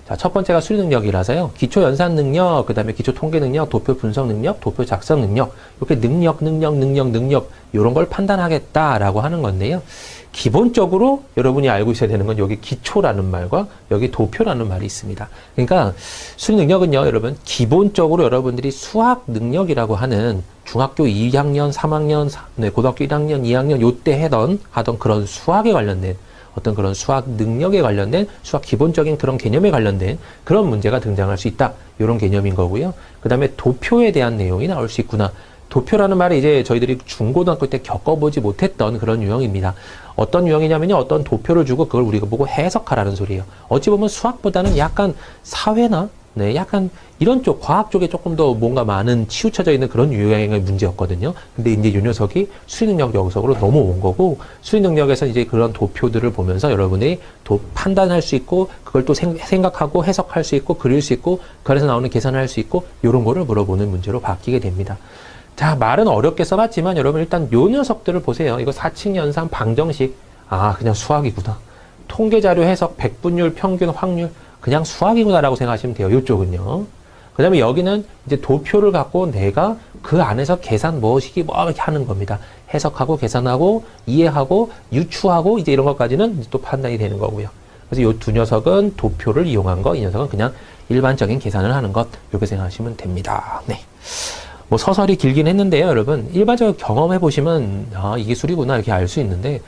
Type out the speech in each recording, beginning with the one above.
자, 첫 번째가 수리 능력이라서요. 기초 연산 능력, 그 다음에 기초 통계 능력, 도표 분석 능력, 도표 작성 능력, 이렇게 능력, 이런 걸 판단하겠다라고 하는 건데요. 기본적으로 여러분이 알고 있어야 되는 건 여기 기초라는 말과 여기 도표라는 말이 있습니다. 그러니까 수리 능력은요, 여러분, 기본적으로 여러분들이 수학 능력이라고 하는 중학교 2학년, 3학년, 고등학교 1학년, 2학년 요때 하던 그런 수학에 관련된 어떤 그런 수학 능력에 관련된 수학 기본적인 그런 개념에 관련된 그런 문제가 등장할 수 있다. 이런 개념인 거고요. 그 다음에 도표에 대한 내용이 나올 수 있구나. 도표라는 말이 이제 저희들이 중고등학교 때 겪어보지 못했던 그런 유형입니다. 어떤 유형이냐면요. 어떤 도표를 주고 그걸 우리가 보고 해석하라는 소리예요. 어찌 보면 수학보다는 약간 사회나 약간 이런 쪽, 과학 쪽에 조금 더 뭔가 많은 치우쳐져 있는 그런 유형의 문제였거든요. 근데 이제 이 녀석이 수리 능력 영역으로 넘어온 거고, 수리 능력에서 이제 그런 도표들을 보면서 여러분이 판단할 수 있고, 그걸 또 생각하고 해석할 수 있고, 그릴 수 있고, 그래서 나오는 계산을 할 수 있고, 이런 거를 물어보는 문제로 바뀌게 됩니다. 자, 말은 어렵게 써봤지만 여러분 일단 요 녀석들을 보세요. 이거 사칙 연산 방정식. 아, 그냥 수학이구나. 통계자료 해석, 백분율, 평균, 확률. 그냥 수학이구나라고 생각하시면 돼요. 이쪽은요. 그 다음에 여기는 이제 도표를 갖고 내가 그 안에서 계산 무엇이기 뭐 이렇게 하는 겁니다. 해석하고 계산하고 이해하고 유추하고 이제 이런 것까지는 또 판단이 되는 거고요. 그래서 이 두 녀석은 도표를 이용한 거, 이 녀석은 그냥 일반적인 계산을 하는 것, 이렇게 생각하시면 됩니다. 네. 뭐 서설이 길긴 했는데요, 여러분. 일반적으로 경험해 보시면 아, 이게 수리구나 이렇게 알 수 있는데,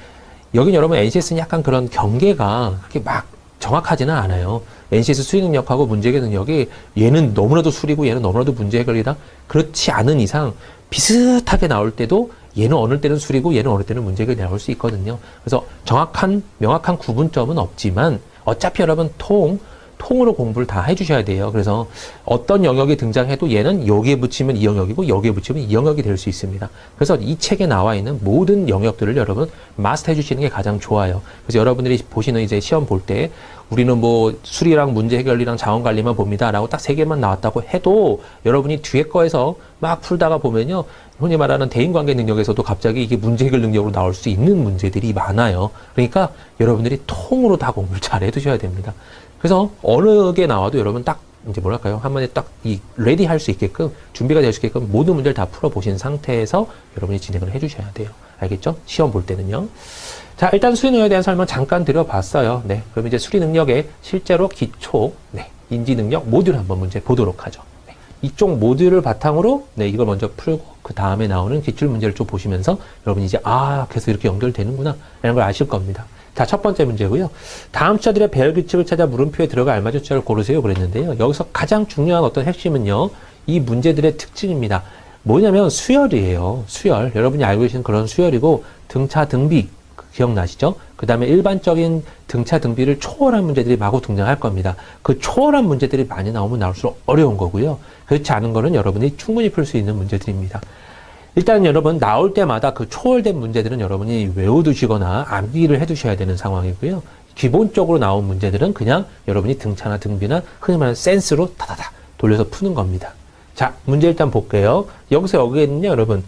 여긴 여러분 NCS는 약간 그런 경계가 그렇게 막 정확하지는 않아요. NCS 수리 능력하고 문제 해결 능력이 얘는 너무나도 수리고 얘는 너무나도 문제 해결이다. 그렇지 않은 이상 비슷하게 나올 때도 얘는 어느 때는 수리고 얘는 어느 때는 문제 해결이 나올 수 있거든요. 그래서 명확한 구분점은 없지만 어차피 여러분 통으로 공부를 다 해주셔야 돼요. 그래서 어떤 영역이 등장해도 얘는 여기에 붙이면 이 영역이고 여기에 붙이면 이 영역이 될 수 있습니다. 그래서 이 책에 나와 있는 모든 영역들을 여러분 마스터해 주시는 게 가장 좋아요. 그래서 여러분들이 보시는 이제 시험 볼 때 우리는 뭐 수리랑 문제 해결이랑 자원 관리만 봅니다 라고 딱 3개만 나왔다고 해도 여러분이 뒤에 거에서 막 풀다가 보면요, 흔히 말하는 대인관계 능력에서도 갑자기 이게 문제 해결 능력으로 나올 수 있는 문제들이 많아요. 그러니까 여러분들이 통으로 다 공부를 잘 해두셔야 됩니다. 그래서 어느 게 나와도 여러분 딱 이제 뭐랄까요, 한 번에 딱 이 레디 할 수 있게끔 준비가 될 수 있게끔 모든 문제를 다 풀어보신 상태에서 여러분이 진행을 해주셔야 돼요. 알겠죠? 시험 볼 때는요. 자, 일단 수리 능력에 대한 설명 잠깐 드려봤어요. 네, 그럼 이제 수리 능력의 실제로 기초, 인지 능력 모듈 한번 문제 보도록 하죠. 네, 이쪽 모듈을 바탕으로 이걸 먼저 풀고 그 다음에 나오는 기출 문제를 좀 보시면서 여러분이 이제 그래서 이렇게 연결되는구나 라는 걸 아실 겁니다. 자, 첫 번째 문제고요. 다음 숫자들의 배열 규칙을 찾아 물음표에 들어가 알맞은 숫자를 고르세요 그랬는데요. 여기서 가장 중요한 어떤 핵심은요, 이 문제들의 특징입니다. 뭐냐면 수열이에요. 수열. 여러분이 알고 계시는 그런 수열이고, 등차 등비 기억나시죠? 그 다음에 일반적인 등차 등비를 초월한 문제들이 마구 등장할 겁니다. 그 초월한 문제들이 많이 나오면 나올수록 어려운 거고요. 그렇지 않은 거는 여러분이 충분히 풀 수 있는 문제들입니다. 일단 여러분 나올 때마다 그 초월된 문제들은 여러분이 외워두시거나 암기를 해두셔야 되는 상황이고요. 기본적으로 나온 문제들은 그냥 여러분이 등차나 등비나 흔히 말하는 센스로 다다다 돌려서 푸는 겁니다. 자, 문제 일단 볼게요. 여기에는요, 여러분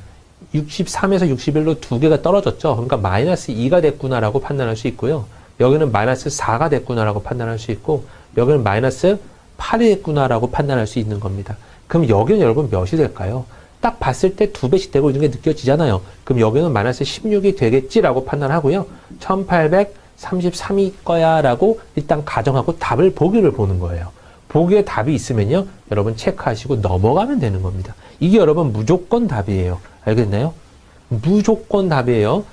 63에서 61로 2개가 떨어졌죠. 그러니까 마이너스 2가 됐구나라고 판단할 수 있고요. 여기는 마이너스 4가 됐구나라고 판단할 수 있고, 여기는 마이너스 8이 됐구나라고 판단할 수 있는 겁니다. 그럼 여기는 여러분 몇이 될까요? 딱 봤을 때 2배씩 되고 있는 게 느껴지잖아요. 그럼 여기는 마이너스 16이 되겠지라고 판단하고요. 1833일 거야 라고 일단 가정하고 답을 보기를 보는 거예요. 보기에 답이 있으면요, 여러분 체크하시고 넘어가면 되는 겁니다. 이게 여러분 무조건 답이에요. 알겠나요? 무조건 답이에요.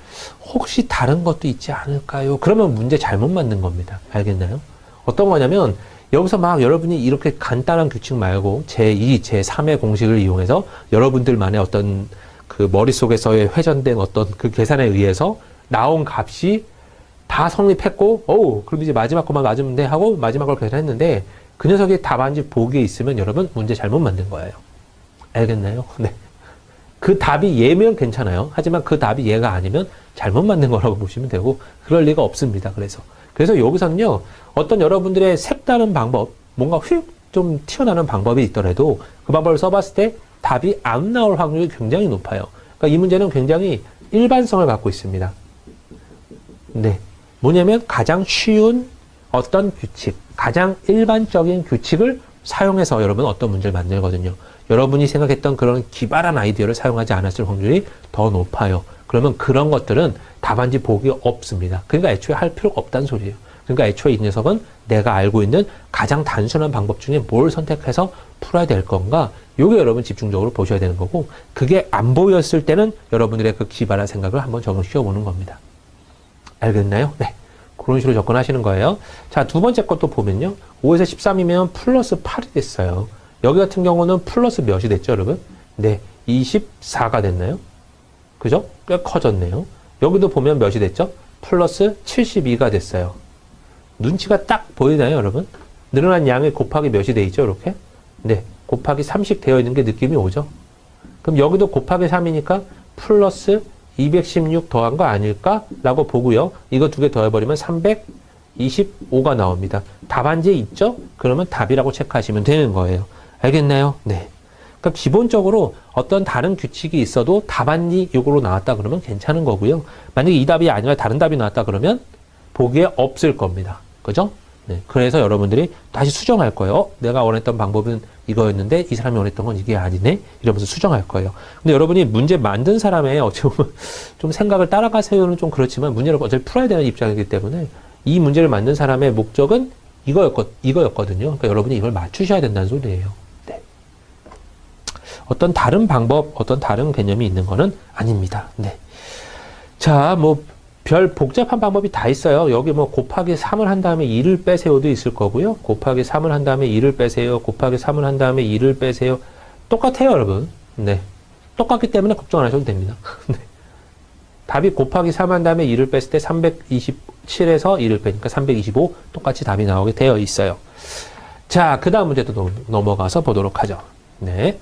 혹시 다른 것도 있지 않을까요? 그러면 문제 잘못 만든 겁니다. 알겠나요? 어떤 거냐면 여기서 막 여러분이 이렇게 간단한 규칙 말고 제2, 제3의 공식을 이용해서 여러분들만의 어떤 그 머릿속에서의 회전된 어떤 그 계산에 의해서 나온 값이 다 성립했고, 그럼 이제 마지막 것만 맞으면 돼 하고 마지막 걸 계산했는데 그 녀석이 답안지 보기에 있으면 여러분 문제 잘못 만든 거예요. 알겠나요? 네. 그 답이 얘면 괜찮아요. 하지만 그 답이 얘가 아니면 잘못 만든 거라고 보시면 되고, 그럴 리가 없습니다. 그래서 여기서는요, 어떤 여러분들의 색다른 방법, 뭔가 휙 좀 튀어나오는 방법이 있더라도 그 방법을 써봤을 때 답이 안 나올 확률이 굉장히 높아요. 그러니까 이 문제는 굉장히 일반성을 갖고 있습니다. 네. 뭐냐면 가장 쉬운 어떤 규칙, 가장 일반적인 규칙을 사용해서 여러분 어떤 문제를 만들거든요. 여러분이 생각했던 그런 기발한 아이디어를 사용하지 않았을 확률이 더 높아요. 그러면 그런 것들은 답안지 보기 없습니다. 그러니까 애초에 할 필요가 없다는 소리예요. 그러니까 애초에 이 녀석은 내가 알고 있는 가장 단순한 방법 중에 뭘 선택해서 풀어야 될 건가? 요게 여러분 집중적으로 보셔야 되는 거고, 그게 안 보였을 때는 여러분들의 그 기발한 생각을 한번 적용시켜 보는 겁니다. 알겠나요? 네. 그런 식으로 접근하시는 거예요. 자, 두 번째 것도 보면요. 5에서 13이면 플러스 8이 됐어요. 여기 같은 경우는 플러스 몇이 됐죠, 여러분? 네. 24가 됐나요? 그죠? 꽤 커졌네요. 여기도 보면 몇이 됐죠? 플러스 72가 됐어요. 눈치가 딱 보이나요, 여러분? 늘어난 양의 곱하기 몇이 돼 있죠, 이렇게? 네. 곱하기 3씩 되어 있는 게 느낌이 오죠? 그럼 여기도 곱하기 3이니까 플러스 216 더한 거 아닐까? 라고 보고요. 이거 두 개 더해버리면 325가 나옵니다. 답안지에 있죠? 그러면 답이라고 체크하시면 되는 거예요. 알겠나요? 네. 그러니까 기본적으로 어떤 다른 규칙이 있어도 답안지 요거로 나왔다 그러면 괜찮은 거고요. 만약에 이 답이 아니라 다른 답이 나왔다 그러면 보기에 없을 겁니다. 그죠? 네. 그래서 여러분들이 다시 수정할 거예요. 내가 원했던 방법은 이거였는데 이 사람이 원했던 건 이게 아니네? 이러면서 수정할 거예요. 근데 여러분이 문제 만든 사람의 어찌 보면 좀 생각을 따라가세요는 좀 그렇지만 문제를 어차피 풀어야 되는 입장이기 때문에 이 문제를 만든 사람의 목적은 이거였거든요. 그러니까 여러분이 이걸 맞추셔야 된다는 소리예요. 네. 어떤 다른 방법, 어떤 다른 개념이 있는 거는 아닙니다. 네. 자, 별 복잡한 방법이 다 있어요. 여기 곱하기 3을 한 다음에 2를 빼세요도 있을 거고요. 곱하기 3을 한 다음에 2를 빼세요. 곱하기 3을 한 다음에 2를 빼세요. 똑같아요, 여러분. 네. 똑같기 때문에 걱정 안 하셔도 됩니다. 네. 답이 곱하기 3 한 다음에 2를 뺐을 때 327에서 2를 빼니까 325 똑같이 답이 나오게 되어 있어요. 자, 그 다음 문제도 넘어가서 보도록 하죠. 네.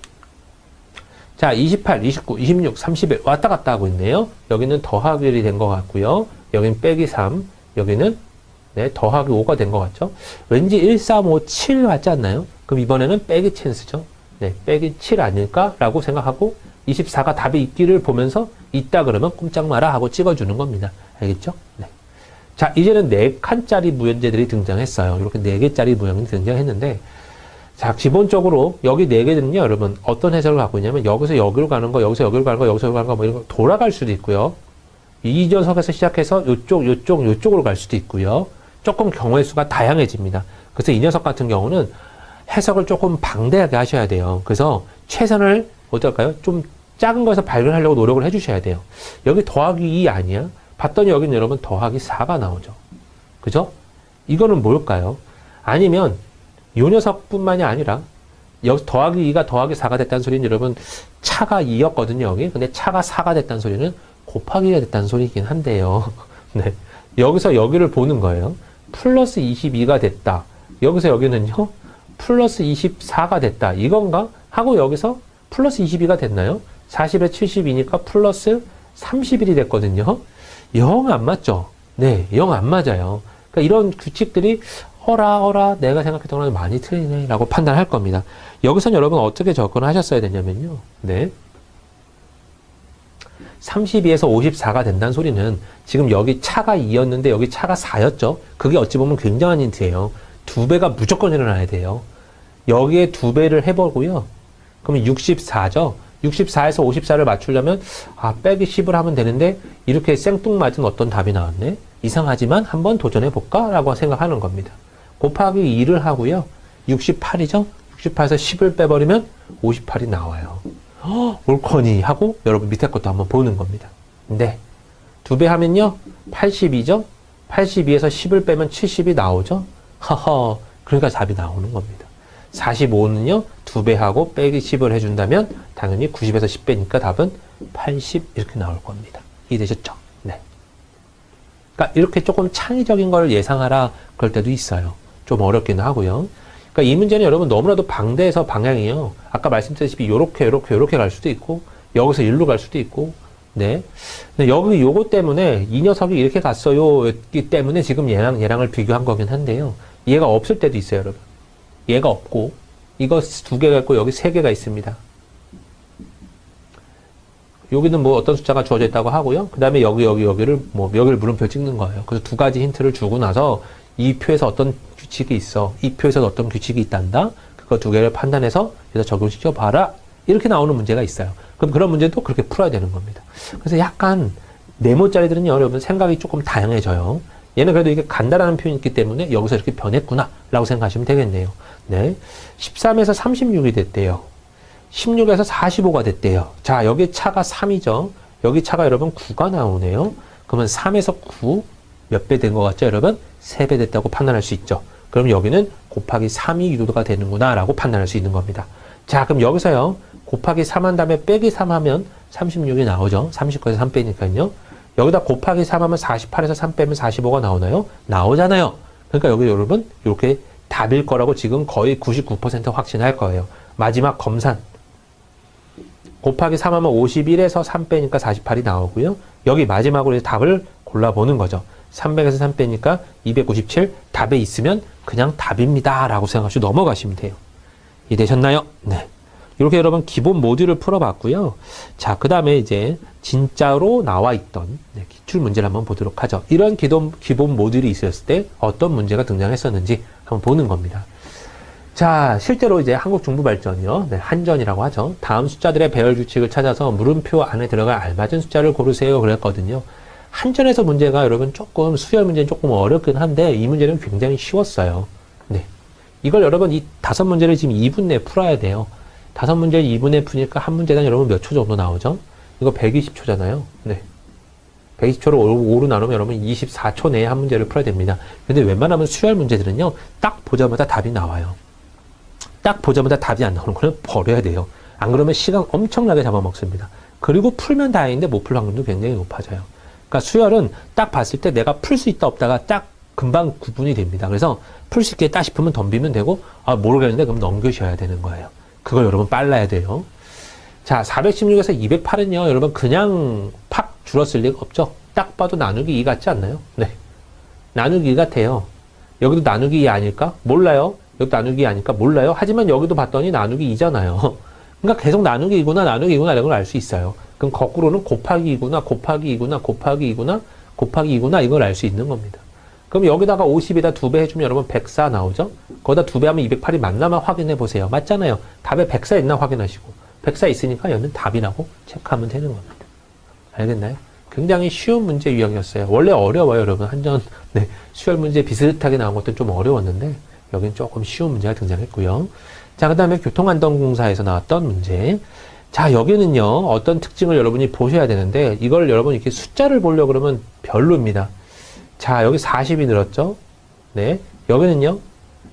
자, 28, 29, 26, 31 왔다 갔다 하고 있네요. 여기는 더하기 1이 된 것 같고요. 여기는 빼기 3, 여기는 네, 더하기 5가 된 것 같죠? 왠지 1, 3, 5, 7 같지 않나요? 그럼 이번에는 빼기 찬스죠. 네, 빼기 7 아닐까라고 생각하고 24가 답이 있기를 보면서 있다 그러면 꼼짝 마라 하고 찍어주는 겁니다. 알겠죠? 네. 자, 이제는 4칸짜리 무현재들이 등장했어요. 이렇게 4개짜리 무형이 등장했는데 자, 기본적으로 여기 4개는요, 여러분, 어떤 해석을 갖고 있냐면, 여기서 여기로 가는 거, 여기서 여기로 가는 거, 여기서 여기로 가는 거, 뭐 이런 거 돌아갈 수도 있고요. 이 녀석에서 시작해서 요쪽으로 갈 수도 있고요. 조금 경우의 수가 다양해집니다. 그래서 이 녀석 같은 경우는 해석을 조금 방대하게 하셔야 돼요. 그래서 최선을, 어떨까요? 좀 작은 거에서 발견하려고 노력을 해주셔야 돼요. 여기 더하기 2 아니야? 봤더니 여기는 여러분 더하기 4가 나오죠. 그죠? 이거는 뭘까요? 아니면, 요 녀석뿐만이 아니라 여기서 더하기 2가 더하기 4가 됐다는 소리는 여러분 차가 2였거든요 여기. 근데 차가 4가 됐다는 소리는 곱하기가 됐다는 소리이긴 한데요. 네. 여기서 여기를 보는 거예요. 플러스 22가 됐다. 여기서 여기는요. 플러스 24가 됐다. 이건가? 하고 여기서 플러스 22가 됐나요? 40에 72니까 플러스 31이 됐거든요. 영 안 맞죠? 네, 영 안 맞아요. 그러니까 이런 규칙들이 어라 내가 생각했던 거랑 많이 틀리네 라고 판단할 겁니다. 여기선 여러분 어떻게 접근하셨어야 되냐면요. 네. 32에서 54가 된다는 소리는 지금 여기 차가 2였는데 여기 차가 4였죠. 그게 어찌 보면 굉장한 힌트예요. 2배가 무조건 일어나야 돼요. 여기에 2배를 해보고요. 그러면 64죠. 64에서 54를 맞추려면 빼기 10을 하면 되는데 이렇게 생뚱맞은 어떤 답이 나왔네. 이상하지만 한번 도전해볼까? 라고 생각하는 겁니다. 곱하기 2를 하고요. 68이죠? 68에서 10을 빼버리면 58이 나와요. 옳거니 하고 여러분 밑에 것도 한번 보는 겁니다. 네. 2배 하면요. 82죠? 82에서 10을 빼면 70이 나오죠? 허허. 그러니까 답이 나오는 겁니다. 45는요. 2배 하고 빼기 10을 해준다면 당연히 90에서 10 빼니까 답은 80 이렇게 나올 겁니다. 이해되셨죠? 네. 그러니까 이렇게 조금 창의적인 걸 예상하라 그럴 때도 있어요. 좀 어렵기는 하고요. 그러니까 이 문제는 여러분 너무나도 방대해서 방향이요. 아까 말씀드렸다시피 요렇게 갈 수도 있고 여기서 일로 갈 수도 있고 네. 근데 여기 요거 때문에 이 녀석이 이렇게 갔어요였기 때문에 지금 얘랑을 비교한 거긴 한데요. 얘가 없을 때도 있어요, 여러분. 얘가 없고 이거 2개가 있고 여기 3개가 있습니다. 여기는 어떤 숫자가 주어져 있다고 하고요. 그 다음에 여기를 물음표 찍는 거예요. 그래서 2가지 힌트를 주고 나서 이 표에서 어떤 규칙이 있어. 이 표에서 어떤 규칙이 있단다. 그거 두 개를 판단해서 그래서 적용시켜 봐라. 이렇게 나오는 문제가 있어요. 그럼 그런 문제도 그렇게 풀어야 되는 겁니다. 그래서 약간 네모짜리들은요, 여러분 생각이 조금 다양해져요. 얘는 그래도 이게 간다라는 표현이 있기 때문에 여기서 이렇게 변했구나 라고 생각하시면 되겠네요. 네. 13에서 36이 됐대요. 16에서 45가 됐대요. 자, 여기 차가 3이죠. 여기 차가 여러분 9가 나오네요. 그러면 3에서 9 몇 배 된 것 같죠, 여러분? 3배 됐다고 판단할 수 있죠. 그럼 여기는 곱하기 3이 유도가 되는구나 라고 판단할 수 있는 겁니다. 자, 그럼 여기서요, 곱하기 3 한 다음에 빼기 3 하면 36이 나오죠. 39에서 3 빼니까요. 여기다 곱하기 3 하면 48에서 3 빼면 45가 나오나요? 나오잖아요. 그러니까 여기 여러분 이렇게 답일 거라고 지금 거의 99% 확신할 거예요. 마지막 검산. 곱하기 3 하면 51에서 3 빼니까 48이 나오고요. 여기 마지막으로 이제 답을 골라보는 거죠. 300에서 3 빼니까 297 답에 있으면 그냥 답입니다 라고 생각하시고 넘어가시면 돼요. 이해되셨나요? 네. 이렇게 여러분 기본 모듈을 풀어봤고요. 자, 그 다음에 이제 진짜로 나와 있던 기출 문제를 한번 보도록 하죠. 이런 기본 모듈이 있었을 때 어떤 문제가 등장했었는지 한번 보는 겁니다. 자, 실제로 이제 한국 중부 발전이요. 네, 한전이라고 하죠. 다음 숫자들의 배열 규칙을 찾아서 물음표 안에 들어갈 알맞은 숫자를 고르세요. 그랬거든요. 한전에서 문제가 여러분 조금 수열 문제는 조금 어렵긴 한데 이 문제는 굉장히 쉬웠어요. 네. 이걸 여러분 이 5문제를 지금 2분 내에 풀어야 돼요. 5문제를 2분 내에 푸니까 한 문제당 여러분 몇 초 정도 나오죠? 이거 120초잖아요. 네. 120초를 5로 나누면 여러분 24초 내에 한 문제를 풀어야 됩니다. 근데 웬만하면 수열 문제들은요, 딱 보자마자 답이 나와요. 딱 보자마자 답이 안 나오는 거는 버려야 돼요. 안 그러면 시간 엄청나게 잡아먹습니다. 그리고 풀면 다행인데 못 풀 확률도 굉장히 높아져요. 그러니까 수열은 딱 봤을 때 내가 풀 수 있다 없다가 딱 금방 구분이 됩니다. 그래서 풀 수 있겠다 싶으면 덤비면 되고, 아, 모르겠는데 그럼 넘겨셔야 되는 거예요. 그걸 여러분 빨라야 돼요. 자, 416에서 208은요, 여러분 그냥 팍 줄었을 리가 없죠. 딱 봐도 나누기 2 같지 않나요? 네. 나누기 2 같아요. 여기도 나누기 2 아닐까? 몰라요. 여기도 나누기 2 아닐까? 몰라요. 하지만 여기도 봤더니 나누기 2잖아요. 그러니까 계속 나누기 2구나, 나누기 2구나 이런 걸 알 수 있어요. 그럼 거꾸로는 곱하기 2구나, 곱하기 2구나, 곱하기 2구나, 곱하기 2구나 이걸 알 수 있는 겁니다. 그럼 여기다가 50에다 2배 해주면 여러분 104 나오죠? 거기다 2배 하면 208이 맞나만 확인해 보세요. 맞잖아요. 답에 104 있나 확인하시고. 104 있으니까 얘는 답이라고 체크하면 되는 겁니다. 알겠나요? 굉장히 쉬운 문제 유형이었어요. 원래 어려워요, 여러분. 한전, 네. 수열 문제 비슷하게 나온 것도 좀 어려웠는데, 여긴 조금 쉬운 문제가 등장했고요. 자, 그 다음에 교통안전공사에서 나왔던 문제. 자, 여기는요, 어떤 특징을 여러분이 보셔야 되는데, 이걸 여러분 이렇게 숫자를 보려고 그러면 별로입니다. 자, 여기 40이 늘었죠? 네. 여기는요,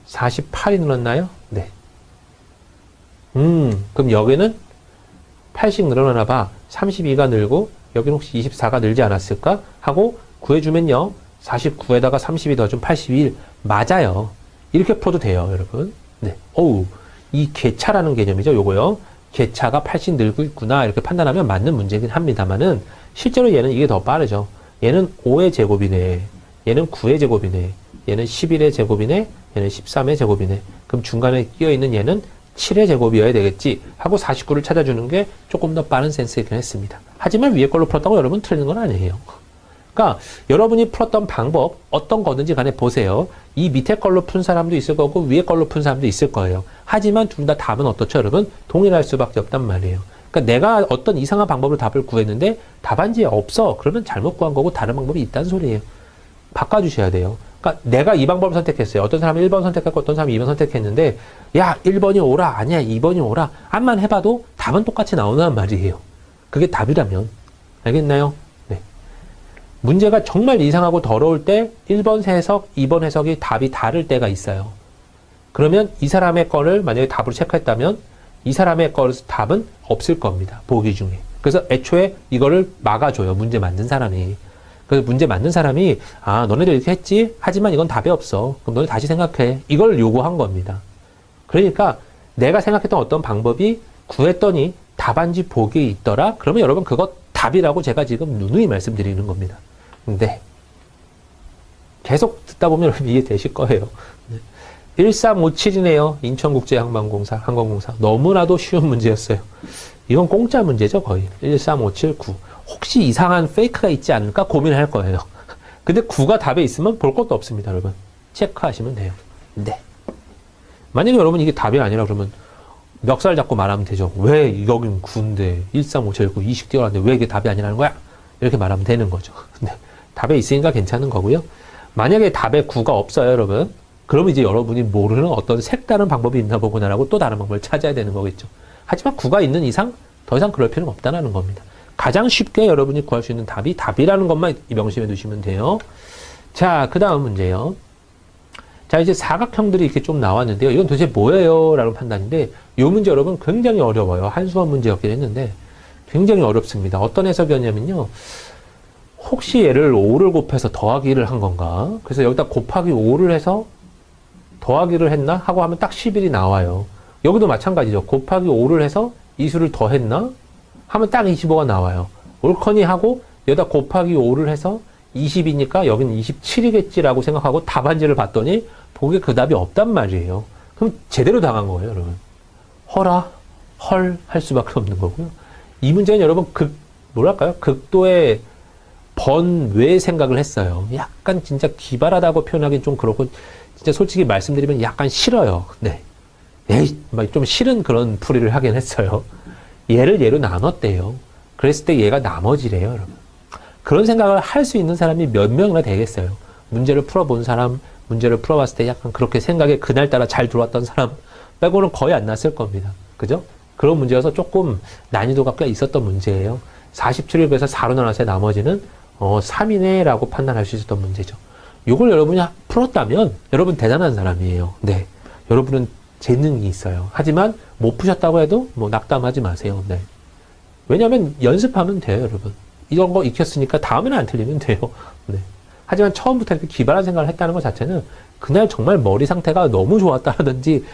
48이 늘었나요? 네. 그럼 여기는 8씩 늘어나나 봐. 32가 늘고, 여기는 혹시 24가 늘지 않았을까? 하고 구해주면요, 49에다가 30이 더좀 81. 맞아요. 이렇게 풀어도 돼요, 여러분. 네. 어우, 이 궤차라는 개념이죠, 요거요. 궤차가 80 늘고 있구나. 이렇게 판단하면 맞는 문제긴 합니다만은, 실제로 얘는 이게 더 빠르죠. 얘는 5의 제곱이네. 얘는 9의 제곱이네. 얘는 11의 제곱이네. 얘는 13의 제곱이네. 그럼 중간에 끼어있는 얘는 7의 제곱이어야 되겠지 하고 49를 찾아주는 게 조금 더 빠른 센스이긴 했습니다. 하지만 위에 걸로 풀었다고 여러분 틀린 건 아니에요. 그러니까 여러분이 풀었던 방법 어떤 거든지 간에 보세요. 이 밑에 걸로 푼 사람도 있을 거고 위에 걸로 푼 사람도 있을 거예요. 하지만 둘 다 답은 어떻죠, 여러분? 동일할 수밖에 없단 말이에요. 그러니까 내가 어떤 이상한 방법으로 답을 구했는데 답안지에 없어. 그러면 잘못 구한 거고 다른 방법이 있다는 소리예요. 바꿔주셔야 돼요. 그러니까 내가 이 방법을 선택했어요. 어떤 사람은 1번 선택했고 어떤 사람은 2번 선택했는데 야, 1번이 오라, 아니야 2번이 오라. 암만 해봐도 답은 똑같이 나오는 말이에요. 그게 답이라면. 알겠나요? 네. 문제가 정말 이상하고 더러울 때 1번 해석, 2번 해석이 답이 다를 때가 있어요. 그러면 이 사람의 거를 만약에 답으로 체크했다면 이 사람의 거 답은 없을 겁니다. 보기 중에. 그래서 애초에 이거를 막아줘요. 문제 만든 사람이. 그래서 문제 만든 사람이 아, 너네들 이렇게 했지? 하지만 이건 답이 없어. 그럼 너네 다시 생각해. 이걸 요구한 겁니다. 그러니까 내가 생각했던 어떤 방법이 구했더니 답안지 보기에 있더라? 그러면 여러분 그거 답이라고 제가 지금 누누이 말씀드리는 겁니다. 근데 계속 듣다 보면 여러분 이해되실 거예요. 1357이네요. 인천국제항공공사, 항공공사. 너무나도 쉬운 문제였어요. 이건 공짜 문제죠, 거의. 13579. 혹시 이상한 페이크가 있지 않을까 고민할 거예요. 근데 9가 답에 있으면 볼 것도 없습니다, 여러분. 체크하시면 돼요. 네. 만약에 여러분 이게 답이 아니라 그러면 멱살 잡고 말하면 되죠. 왜 여긴 9인데 13579 20 뛰어났는데 왜 이게 답이 아니라는 거야? 이렇게 말하면 되는 거죠. 네. 답에 있으니까 괜찮은 거고요. 만약에 답에 9가 없어요, 여러분. 그러면 이제 여러분이 모르는 어떤 색다른 방법이 있나 보구나라고 또 다른 방법을 찾아야 되는 거겠죠. 하지만 9가 있는 이상 더 이상 그럴 필요는 없다는 겁니다. 가장 쉽게 여러분이 구할 수 있는 답이 답이라는 것만 명심해 두시면 돼요. 자, 그 다음 문제요. 자, 이제 사각형들이 이렇게 좀 나왔는데요. 이건 도대체 뭐예요? 라는 판단인데, 이 문제 여러분 굉장히 어려워요. 한수원 문제였긴 했는데, 굉장히 어렵습니다. 어떤 해석이었냐면요. 혹시 얘를 5를 곱해서 더하기를 한 건가? 그래서 여기다 곱하기 5를 해서 더하기를 했나? 하고 하면 딱 11이 나와요. 여기도 마찬가지죠. 곱하기 5를 해서 이 수를 더했나? 하면 딱 25가 나와요. 옳거니 하고 여기다 곱하기 5를 해서 20이니까 여기는 27이겠지라고 생각하고 답안지를 봤더니 보기에 그 답이 없단 말이에요. 그럼 제대로 당한 거예요, 여러분. 헐 할 수밖에 없는 거고요. 이 문제는 여러분 뭐랄까요? 극도의 번외 생각을 했어요. 약간 진짜 기발하다고 표현하기는 좀 그렇고 진짜 솔직히 말씀드리면 약간 싫어요. 네. 막 좀 싫은 그런 풀이를 하긴 했어요. 얘를 얘로 나눴대요. 그랬을 때 얘가 나머지래요, 여러분. 그런 생각을 할 수 있는 사람이 몇 명이나 되겠어요. 문제를 풀어본 사람, 문제를 풀어봤을 때 약간 그렇게 생각에 그날따라 잘 들어왔던 사람 빼고는 거의 안 났을 겁니다. 그죠? 그런 문제여서 조금 난이도가 꽤 있었던 문제예요. 47을 그래서 4로 나눴을 때 나머지는 3이네 라고 판단할 수 있었던 문제죠. 이걸 여러분이 풀었다면 여러분 대단한 사람이에요. 네. 여러분은 재능이 있어요. 하지만 못 푸셨다고 해도 뭐 낙담하지 마세요. 네. 왜냐하면 연습하면 돼요, 여러분. 이런 거 익혔으니까 다음에는 안 틀리면 돼요. 네. 하지만 처음부터 이렇게 기발한 생각을 했다는 것 자체는 그날 정말 머리 상태가 너무 좋았다라든지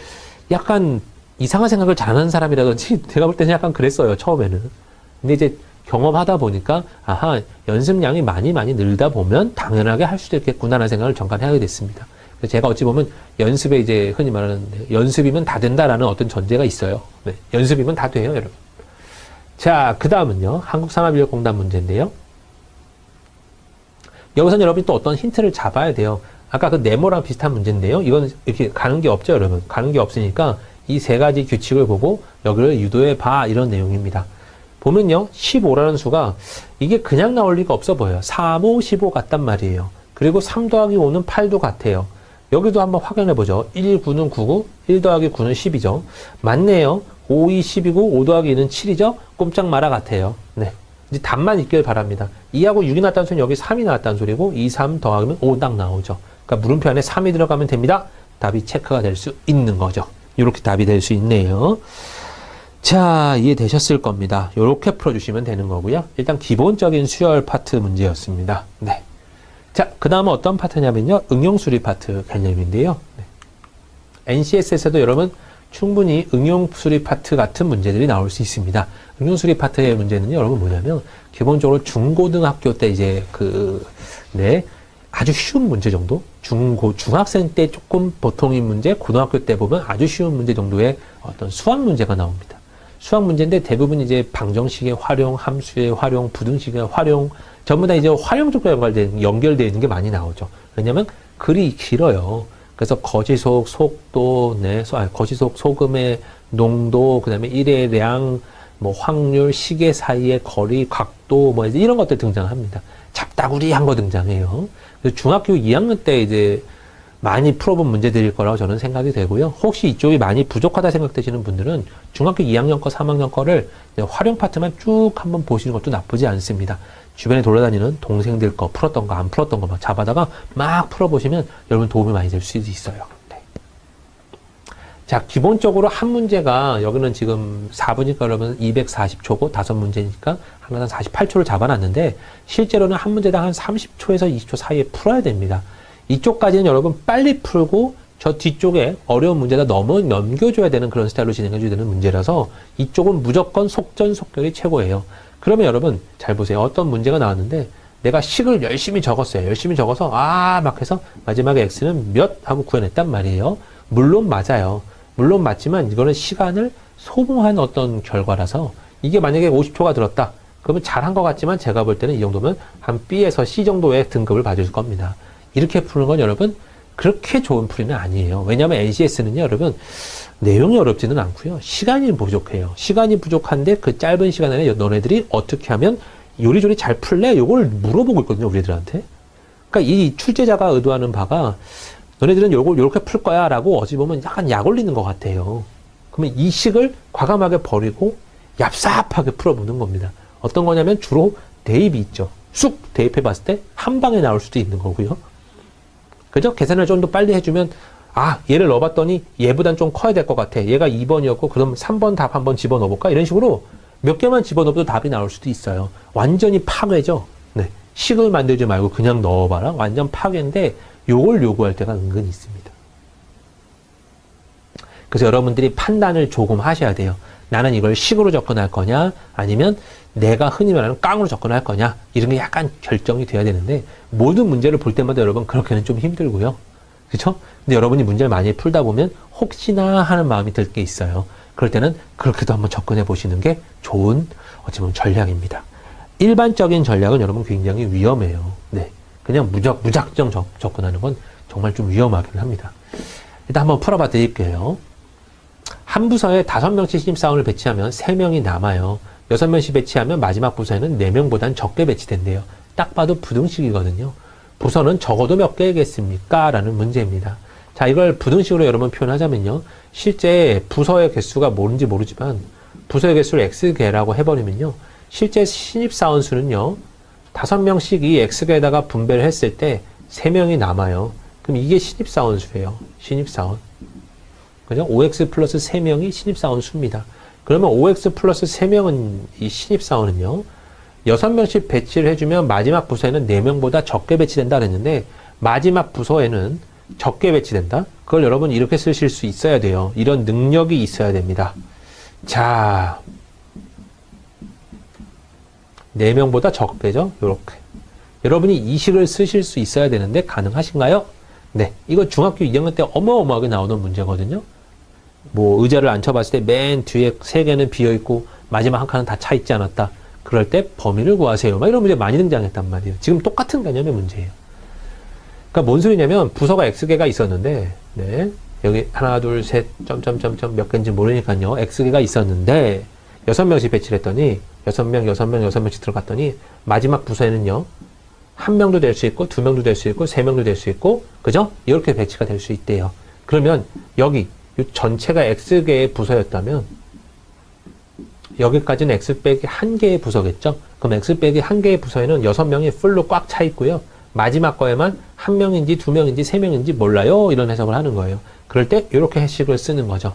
약간 이상한 생각을 잘하는 사람이라든지 제가 볼 때는 약간 그랬어요, 처음에는. 근데 이제 경험하다 보니까 아하, 연습량이 많이 늘다 보면 당연하게 할 수도 있겠구나라는 생각을 잠깐 하게 됐습니다. 그래서 제가 어찌 보면 연습에 이제 흔히 말하는 연습이면 다 된다라는 어떤 전제가 있어요. 네. 연습이면 다 돼요, 여러분. 자, 그 다음은요. 한국산업인력공단 문제인데요. 여기서는 여러분이 또 어떤 힌트를 잡아야 돼요. 아까 그 네모랑 비슷한 문제인데요. 이건 이렇게 가는 게 없죠, 여러분. 가는 게 없으니까 이 세 가지 규칙을 보고 여기를 유도해 봐 이런 내용입니다. 보면요. 15라는 수가 이게 그냥 나올 리가 없어 보여요. 3, 5, 15 같단 말이에요. 그리고 3 더하기 5는 8도 같아요. 여기도 한번 확인해 보죠. 1, 9는 9고 1 더하기 9는 10이죠. 맞네요. 5, 2, 10이고 5 더하기 2는 7이죠. 꼼짝 마라 같아요. 네. 이제 답만 있길 바랍니다. 2하고 6이 나왔다는 소리는 여기 3이 나왔다는 소리고 2, 3 더하면 5 딱 나오죠. 그러니까 물음표 안에 3이 들어가면 됩니다. 답이 체크가 될 수 있는 거죠. 이렇게 답이 될 수 있네요. 자, 이해되셨을 겁니다. 이렇게 풀어주시면 되는 거고요. 일단 기본적인 수열 파트 문제였습니다. 네. 자, 그 다음은 어떤 파트냐면요. 응용수리 파트 개념인데요. 네. NCS에서도 여러분 충분히 응용수리 파트 같은 문제들이 나올 수 있습니다. 응용수리 파트의 문제는요, 여러분 뭐냐면, 기본적으로 중고등학교 때 이제 아주 쉬운 문제 정도? 중학생 때 조금 보통인 문제, 고등학교 때 보면 아주 쉬운 문제 정도의 어떤 수학 문제가 나옵니다. 수학 문제인데 대부분 이제 방정식의 활용, 함수의 활용, 부등식의 활용, 전부 다 이제 활용 쪽과 연결되어 있는 게 많이 나오죠. 왜냐면 글이 길어요. 그래서 거시속, 속도, 거시속, 소금의 농도, 그 다음에 일의 량, 뭐 확률, 시계 사이의 거리, 각도, 뭐 이제 이런 것들 등장합니다. 잡다구리한 거 등장해요. 그래서 중학교 2학년 때 이제 많이 풀어본 문제들일 거라고 저는 생각이 되고요. 혹시 이쪽이 많이 부족하다 생각되시는 분들은 중학교 2학년 거, 3학년 거를 활용 파트만 쭉 한번 보시는 것도 나쁘지 않습니다. 주변에 돌아다니는 동생들 거, 풀었던 거, 안 풀었던 거 막 잡아다가 막 풀어보시면 여러분 도움이 많이 될 수도 있어요. 네. 자, 기본적으로 한 문제가 여기는 지금 4분이니까 여러분 240초고 5문제니까 하나당 48초를 잡아놨는데 실제로는 한 문제당 한 30초에서 20초 사이에 풀어야 됩니다. 이쪽까지는 여러분 빨리 풀고 저 뒤쪽에 어려운 문제다 넘겨줘야 되는 그런 스타일로 진행해줘야 되는 문제라서 이쪽은 무조건 속전속결이 최고예요. 그러면 여러분 잘 보세요. 어떤 문제가 나왔는데 내가 식을 열심히 적었어요. 열심히 적어서 막 해서 마지막에 x는 몇 하고 구해냈단 말이에요. 물론 맞아요. 물론 맞지만 이거는 시간을 소모한 어떤 결과라서 이게 만약에 50초가 들었다. 그러면 잘한 것 같지만 제가 볼 때는 이 정도면 한 B에서 C 정도의 등급을 받을 겁니다. 이렇게 푸는 건 여러분 그렇게 좋은 풀이는 아니에요. 왜냐하면 NCS는요, 여러분, 내용이 어렵지는 않고요. 시간이 부족해요. 시간이 부족한데 그 짧은 시간 안에 너네들이 어떻게 하면 요리조리 잘 풀래? 요걸 물어보고 있거든요, 우리들한테. 그러니까 이 출제자가 의도하는 바가 너네들은 요걸 요렇게 풀 거야 라고 어찌 보면 약간 약 올리는 것 같아요. 그러면 이 식을 과감하게 버리고 얍삽하게 풀어보는 겁니다. 어떤 거냐면 주로 대입이 있죠. 쑥 대입해 봤을 때 한 방에 나올 수도 있는 거고요. 그죠? 계산을 좀 더 빨리 해주면 얘를 넣어봤더니 얘보단 좀 커야 될 것 같아. 얘가 2번이었고 그럼 3번 답 한번 집어넣어볼까? 이런 식으로 몇 개만 집어넣어도 답이 나올 수도 있어요. 완전히 파괴죠. 네. 식을 만들지 말고 그냥 넣어봐라. 완전 파괴인데 요걸 요구할 때가 은근히 있습니다. 그래서 여러분들이 판단을 조금 하셔야 돼요. 나는 이걸 식으로 접근할 거냐 아니면 내가 흔히 말하는 깡으로 접근할 거냐 이런 게 약간 결정이 돼야 되는데 모든 문제를 볼 때마다 여러분 그렇게는 좀 힘들고요. 그렇죠? 근데 여러분이 문제를 많이 풀다 보면 혹시나 하는 마음이 들 게 있어요. 그럴 때는 그렇게도 한번 접근해 보시는 게 좋은 어찌 보면 전략입니다. 일반적인 전략은 여러분 굉장히 위험해요. 네. 그냥 무작정 접근하는 건 정말 좀 위험하긴 합니다. 일단 한번 풀어봐 드릴게요. 한 부서에 5명씩 신입사원을 배치하면 3명이 남아요. 6명씩 배치하면 마지막 부서에는 4명보단 적게 배치된대요. 딱 봐도 부등식이거든요. 부서는 적어도 몇 개겠습니까? 라는 문제입니다. 자, 이걸 부등식으로 여러분 표현하자면요. 실제 부서의 개수가 뭔지 모르지만 부서의 개수를 X개라고 해버리면요. 실제 신입사원 수는요. 5명씩 이 X개에다가 분배를 했을 때 3명이 남아요. 그럼 이게 신입사원 수예요. 신입사원. 그죠? 5X 플러스 3명이 신입사원 수입니다. 그러면 5X 플러스 3명은 이 신입사원은요. 6명씩 배치를 해주면 마지막 부서에는 4명보다 적게 배치된다 그랬는데 마지막 부서에는 적게 배치된다? 그걸 여러분 이렇게 쓰실 수 있어야 돼요. 이런 능력이 있어야 됩니다. 자, 4명보다 적게죠? 요렇게. 여러분이 이 식을 쓰실 수 있어야 되는데 가능하신가요? 네. 이거 중학교 2학년 때 어마어마하게 나오는 문제거든요. 뭐 의자를 앉혀봤을 때 맨 뒤에 3개는 비어있고 마지막 한 칸은 다 차 있지 않았다. 그럴 때 범위를 구하세요. 막 이런 문제 많이 등장했단 말이에요. 지금 똑같은 개념의 문제예요. 그러니까 뭔 소리냐면 부서가 X개가 있었는데 네. 여기 하나 둘 셋 점점점점 몇 개인지 모르니까요. X개가 있었는데 6명씩 배치를 했더니 6명씩 들어갔더니 마지막 부서에는요. 1명도 될 수 있고 2명도 될 수 있고 3명도 될 수 있고 그죠? 이렇게 배치가 될 수 있대요. 그러면 여기 이 전체가 X개의 부서였다면 여기까지는 X 빼기 1개의 부서겠죠? 그럼 X 빼기 1개의 부서에는 6명이 풀로 꽉 차 있고요. 마지막 거에만 1명인지 2명인지 3명인지 몰라요. 이런 해석을 하는 거예요. 그럴 때 이렇게 해식을 쓰는 거죠.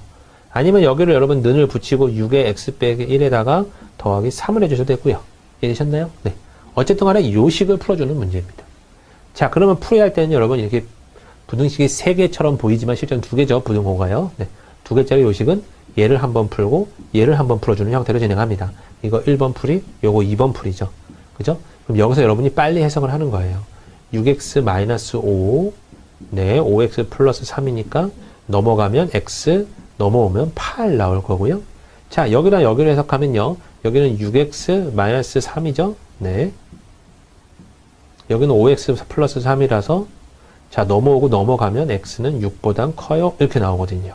아니면 여기를 여러분 는을 붙이고 6의 X 빼기 1에다가 더하기 3을 해주셔도 되고요. 이해되셨나요? 네. 어쨌든 간에 요 식을 풀어주는 문제입니다. 자, 그러면 풀이할 할 때는 여러분 이렇게 부등식이 3개처럼 보이지만 실제는 2개죠. 부등호가요. 네. 2개짜리 요식은 얘를 한번 풀고 얘를 한번 풀어주는 형태로 진행합니다. 이거 1번 풀이, 요거 2번 풀이죠. 그죠? 그럼 여기서 여러분이 빨리 해석을 하는 거예요. 6x-5, 네, 5x 플러스 3이니까 넘어가면 x, 넘어오면 8 나올 거고요. 자, 여기랑 여기를 해석하면요. 여기는 6x-3이죠. 네. 여기는 5x 플러스 3이라서 자, 넘어오고 넘어가면 x는 6보단 커요. 이렇게 나오거든요.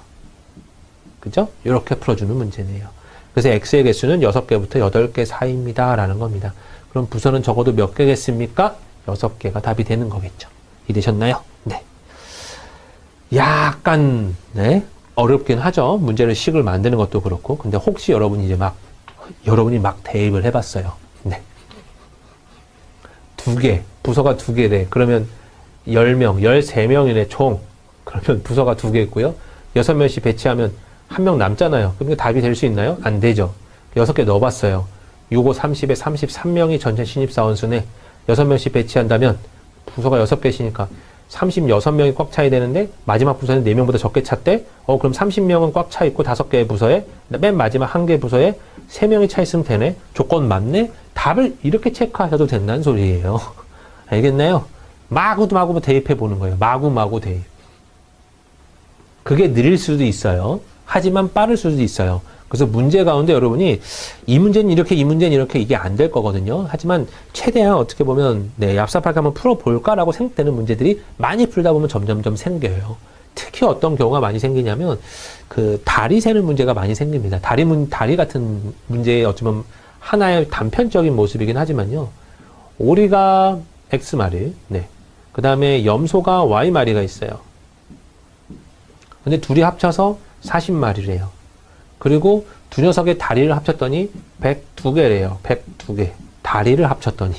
그죠? 이렇게 풀어주는 문제네요. 그래서 x의 개수는 6개부터 8개 사이입니다. 라는 겁니다. 그럼 부서는 적어도 몇 개겠습니까? 6개가 답이 되는 거겠죠. 이해되셨나요? 네. 약간, 네. 어렵긴 하죠. 문제를 식을 만드는 것도 그렇고. 근데 혹시 여러분이 막 대입을 해봤어요. 네. 2개, 부서가 2개래. 그러면 10명, 13명이네, 총. 그러면 부서가 2개 있고요. 6명씩 배치하면 1명 남잖아요. 그럼 답이 될 수 있나요? 안 되죠. 6개 넣어봤어요. 6, 5, 30에 33명이 전체 신입사원 수네. 6명씩 배치한다면 부서가 6개시니까 36명이 꽉 차야 되는데 마지막 부서는 4명보다 적게 찼대? 그럼 30명은 꽉 차 있고 5개의 부서에 맨 마지막 1개의 부서에 3명이 차 있으면 되네? 조건 맞네? 답을 이렇게 체크하셔도 된다는 소리예요. 알겠나요? 마구 대입해 보는 거예요. 마구 대입. 그게 느릴 수도 있어요. 하지만 빠를 수도 있어요. 그래서 문제 가운데 여러분이 이 문제는 이렇게, 이 문제는 이렇게 이게 안 될 거거든요. 하지만 최대한 어떻게 보면 네, 얍삽하게 한번 풀어볼까라고 생각되는 문제들이 많이 풀다 보면 점점점 생겨요. 특히 어떤 경우가 많이 생기냐면 그 다리 세는 문제가 많이 생깁니다. 다리 같은 문제에 어쩌면 하나의 단편적인 모습이긴 하지만요. 오리가 X마리, 네. 그 다음에 염소가 Y마리가 있어요. 근데 둘이 합쳐서 40마리래요. 그리고 두 녀석의 다리를 합쳤더니 102개래요. 102개. 다리를 합쳤더니.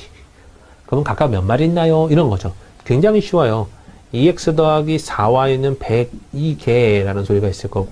그러면 각각 몇 마리 있나요? 이런 거죠. 굉장히 쉬워요. 2x 더하기 4y는 102개라는 소리가 있을 거고,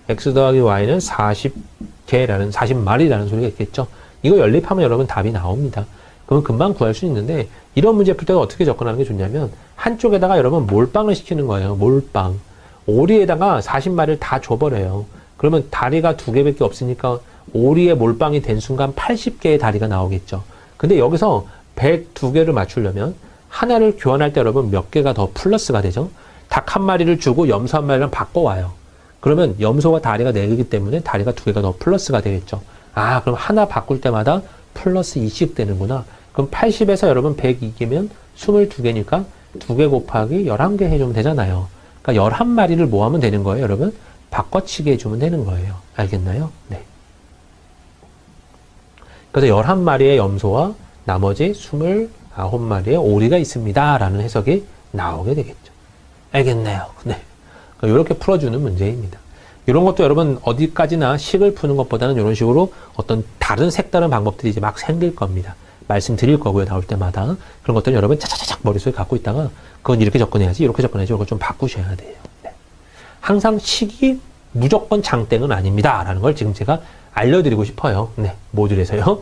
x 더하기 y는 40마리라는 소리가 있겠죠. 이거 연립하면 여러분 답이 나옵니다. 그러면 금방 구할 수 있는데, 이런 문제 풀 때는 어떻게 접근하는 게 좋냐면, 한쪽에다가 여러분 몰빵을 시키는 거예요. 몰빵. 오리에다가 40마리를 다 줘버려요. 그러면 다리가 2개밖에 없으니까 오리에 몰빵이 된 순간 80개의 다리가 나오겠죠. 근데 여기서 102개를 맞추려면 하나를 교환할 때 여러분 몇 개가 더 플러스가 되죠? 닭 한 마리를 주고 염소 한 마리랑 바꿔와요. 그러면 염소가 다리가 4개이기 때문에 다리가 2개가 더 플러스가 되겠죠. 아, 그럼 하나 바꿀 때마다 플러스 2씩 되는구나. 그럼 80에서 여러분 102개면 22개니까 2개 곱하기 11개 해주면 되잖아요. 그러니까 11마리를 뭐 하면 되는 거예요, 여러분? 바꿔치기 해주면 되는 거예요. 알겠나요? 네. 그래서 11마리의 염소와 나머지 29마리의 오리가 있습니다. 라는 해석이 나오게 되겠죠. 알겠나요? 네. 이렇게 풀어주는 문제입니다. 이런 것도 여러분 어디까지나 식을 푸는 것보다는 이런 식으로 어떤 다른 색다른 방법들이 이제 막 생길 겁니다. 말씀드릴 거고요. 나올 때마다. 그런 것들은 여러분 차차차착 머릿속에 갖고 있다가 그건 이렇게 접근해야지, 이렇게 접근해야지, 이걸 좀 바꾸셔야 돼요. 네. 항상 식이 무조건 장땡은 아닙니다. 라는 걸 지금 제가 알려드리고 싶어요. 네. 모듈에서요.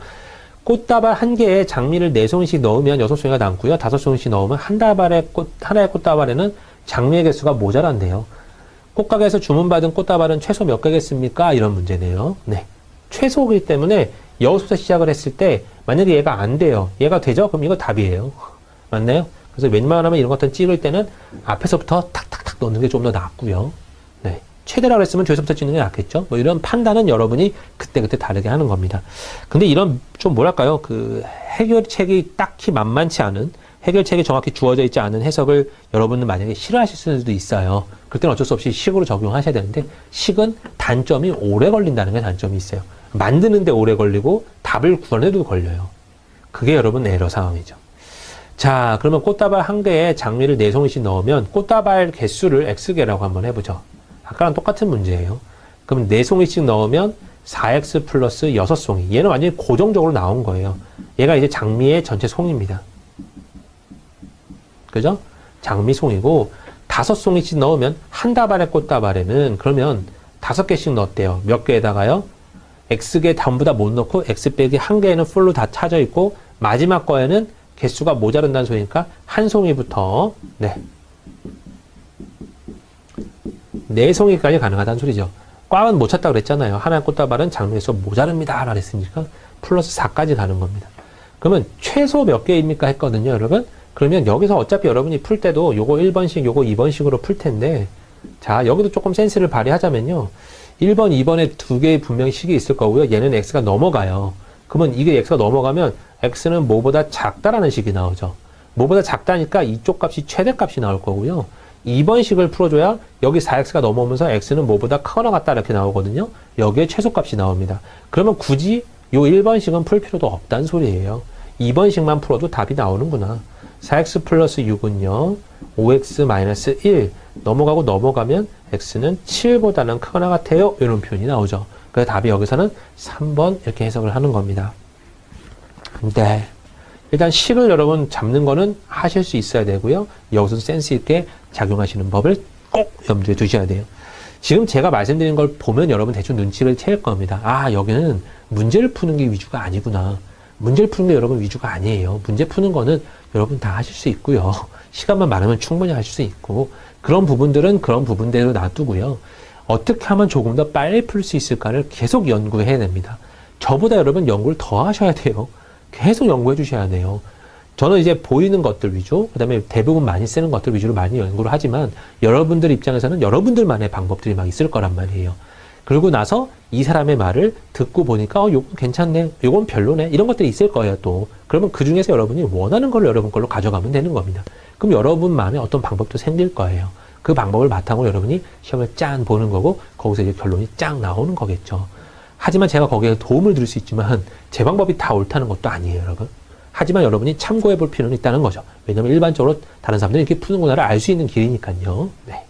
꽃다발 한 개에 장미를 4송이씩 넣으면 6송이가 남고요. 5송이씩 넣으면 하나의 꽃다발에는 장미의 개수가 모자란대요. 꽃가게에서 주문받은 꽃다발은 최소 몇 개겠습니까? 이런 문제네요. 네. 최소이기 때문에 여기서부터 시작을 했을 때 만약에 얘가 안 돼요. 얘가 되죠? 그럼 이거 답이에요. 맞나요? 그래서 웬만하면 이런 것들 찍을 때는 앞에서부터 탁탁탁 넣는 게 좀 더 낫고요. 네. 최대라고 했으면 뒤에서부터 찍는 게 낫겠죠? 뭐 이런 판단은 여러분이 그때그때 다르게 하는 겁니다. 근데 이런 좀 뭐랄까요? 그 해결책이 딱히 만만치 않은, 해결책이 정확히 주어져 있지 않은 해석을 여러분은 만약에 싫어하실 수도 있어요. 그때는 어쩔 수 없이 식으로 적용하셔야 되는데, 식은 단점이 오래 걸린다는 게 단점이 있어요. 만드는데 오래 걸리고 답을 구하는데도 걸려요. 그게 여러분 에러 상황이죠. 자, 그러면 꽃다발 한 개에 장미를 4송이씩 넣으면 꽃다발 개수를 X개라고 한번 해보죠. 아까랑 똑같은 문제예요. 그럼 4송이씩 넣으면 4X 플러스 6송이. 얘는 완전히 고정적으로 나온 거예요. 얘가 이제 장미의 전체 송입니다. 그죠? 장미 송이고, 5송이씩 넣으면 한 다발의 꽃다발에는 그러면 5개씩 넣었대요. 몇 개에다가요? X개 전부 다 못 넣고 X 빼기 한 개에는 풀로 다 차져 있고, 마지막 거에는 개수가 모자른다는 소리니까 한 송이부터, 네. 4송이까지 가능하다는 소리죠. 꽉은 못 찼다고 그랬잖아요. 하나의 꽃다발은 장미에서 모자릅니다. 라고 했으니까 플러스 4까지 가는 겁니다. 그러면 최소 몇 개입니까? 했거든요, 여러분. 그러면 여기서 어차피 여러분이 풀 때도 요거 1번씩, 요거 2번씩으로 풀 텐데, 자, 여기도 조금 센스를 발휘하자면요. 1번, 2번에 2개의 분명히 식이 있을 거고요. 얘는 X가 넘어가요. 그러면 이게 X가 넘어가면 X는 뭐보다 작다라는 식이 나오죠. 뭐보다 작다니까 이쪽 값이 최대값이 나올 거고요. 2번 식을 풀어줘야 여기 4X가 넘어오면서 X는 뭐보다 크거나 같다 이렇게 나오거든요. 여기에 최소값이 나옵니다. 그러면 굳이 요 1번 식은 풀 필요도 없다는 소리예요. 2번 식만 풀어도 답이 나오는구나. 4X 플러스 6은요. 5X 마이너스 1 넘어가면 X는 7보다는 크거나 같아요. 이런 표현이 나오죠. 그래서 답이 여기서는 3번 이렇게 해석을 하는 겁니다. 네. 일단 식을 여러분 잡는 거는 하실 수 있어야 되고요. 여기서 센스 있게 작용하시는 법을 꼭 염두에 두셔야 돼요. 지금 제가 말씀드린 걸 보면 여러분 대충 눈치를 채울 겁니다. 아, 여기는 문제를 푸는 게 위주가 아니구나. 문제를 푸는 게 여러분 위주가 아니에요. 문제 푸는 거는 여러분 다 하실 수 있고요. 시간만 많으면 충분히 하실 수 있고, 그런 부분들은 그런 부분대로 놔두고요. 어떻게 하면 조금 더 빨리 풀 수 있을까를 계속 연구해야 됩니다. 저보다 여러분 연구를 더 하셔야 돼요. 계속 연구해 주셔야 돼요. 저는 이제 보이는 것들 위주, 그 다음에 대부분 많이 쓰는 것들 위주로 많이 연구를 하지만, 여러분들 입장에서는 여러분들만의 방법들이 막 있을 거란 말이에요. 그러고 나서 이 사람의 말을 듣고 보니까 요건 괜찮네, 요건 별로네, 이런 것들이 있을 거예요 또. 그러면 그 중에서 여러분이 원하는 걸 여러분 걸로 가져가면 되는 겁니다. 그럼 여러분만의 어떤 방법도 생길 거예요. 그 방법을 바탕으로 여러분이 시험을 짠 보는 거고 거기서 이제 결론이 쫙 나오는 거겠죠. 하지만 제가 거기에 도움을 드릴 수 있지만 제 방법이 다 옳다는 것도 아니에요, 여러분. 하지만 여러분이 참고해 볼 필요는 있다는 거죠. 왜냐면 일반적으로 다른 사람들이 이렇게 푸는구나를 알 수 있는 길이니까요. 네.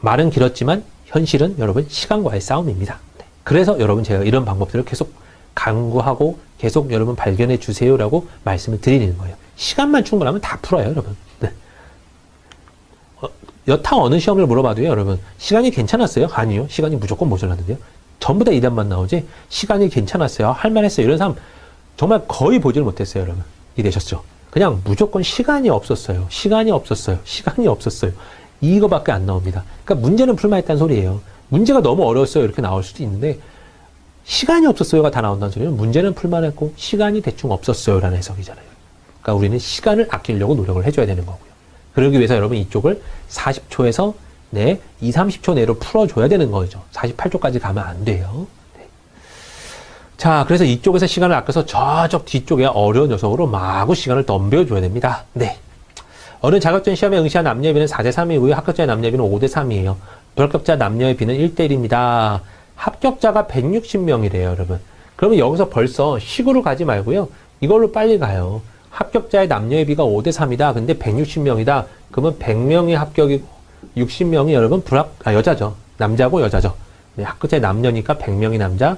말은 길었지만 현실은 여러분 시간과의 싸움입니다. 네. 그래서 여러분 제가 이런 방법들을 계속 강구하고 계속 여러분 발견해 주세요라고 말씀을 드리는 거예요. 시간만 충분하면 다 풀어요, 여러분. 네. 여타 어느 시험을 물어봐도요, 여러분. 시간이 괜찮았어요? 아니요. 시간이 무조건 모자랐는데요. 전부 다 2단만 나오지, 시간이 괜찮았어요? 할만했어요? 이런 사람 정말 거의 보지를 못했어요, 여러분. 이해되셨죠? 그냥 무조건 시간이 없었어요. 시간이 없었어요. 시간이 없었어요. 이거밖에 안 나옵니다. 그러니까 문제는 풀만 했다는 소리예요. 문제가 너무 어려웠어요. 이렇게 나올 수도 있는데, 시간이 없었어요가 다 나온다는 소리는 문제는 풀만 했고, 시간이 대충 없었어요. 라는 해석이잖아요. 그러니까 우리는 시간을 아끼려고 노력을 해줘야 되는 거고요. 그러기 위해서 여러분 이쪽을 40초에서 2, 30초 내로 풀어줘야 되는 거죠. 48초까지 가면 안 돼요. 네. 자, 그래서 이쪽에서 시간을 아껴서 저쪽 뒤쪽에 어려운 녀석으로 마구 시간을 덤벼줘야 됩니다. 네. 어느 자격증 시험에 응시한 남녀의 비는 4대3이고요. 합격자의 남녀의 비는 5대3이에요. 불합격자 남녀의 비는 1대1입니다. 합격자가 160명이래요, 여러분. 그러면 여기서 벌써 식으로 가지 말고요. 이걸로 빨리 가요. 합격자의 남녀의 비가 5대3이다. 근데 160명이다. 그러면 100명이 합격이고 60명이 여러분 여자죠. 남자고 여자죠. 네, 합격자의 남녀니까 100명이 남자,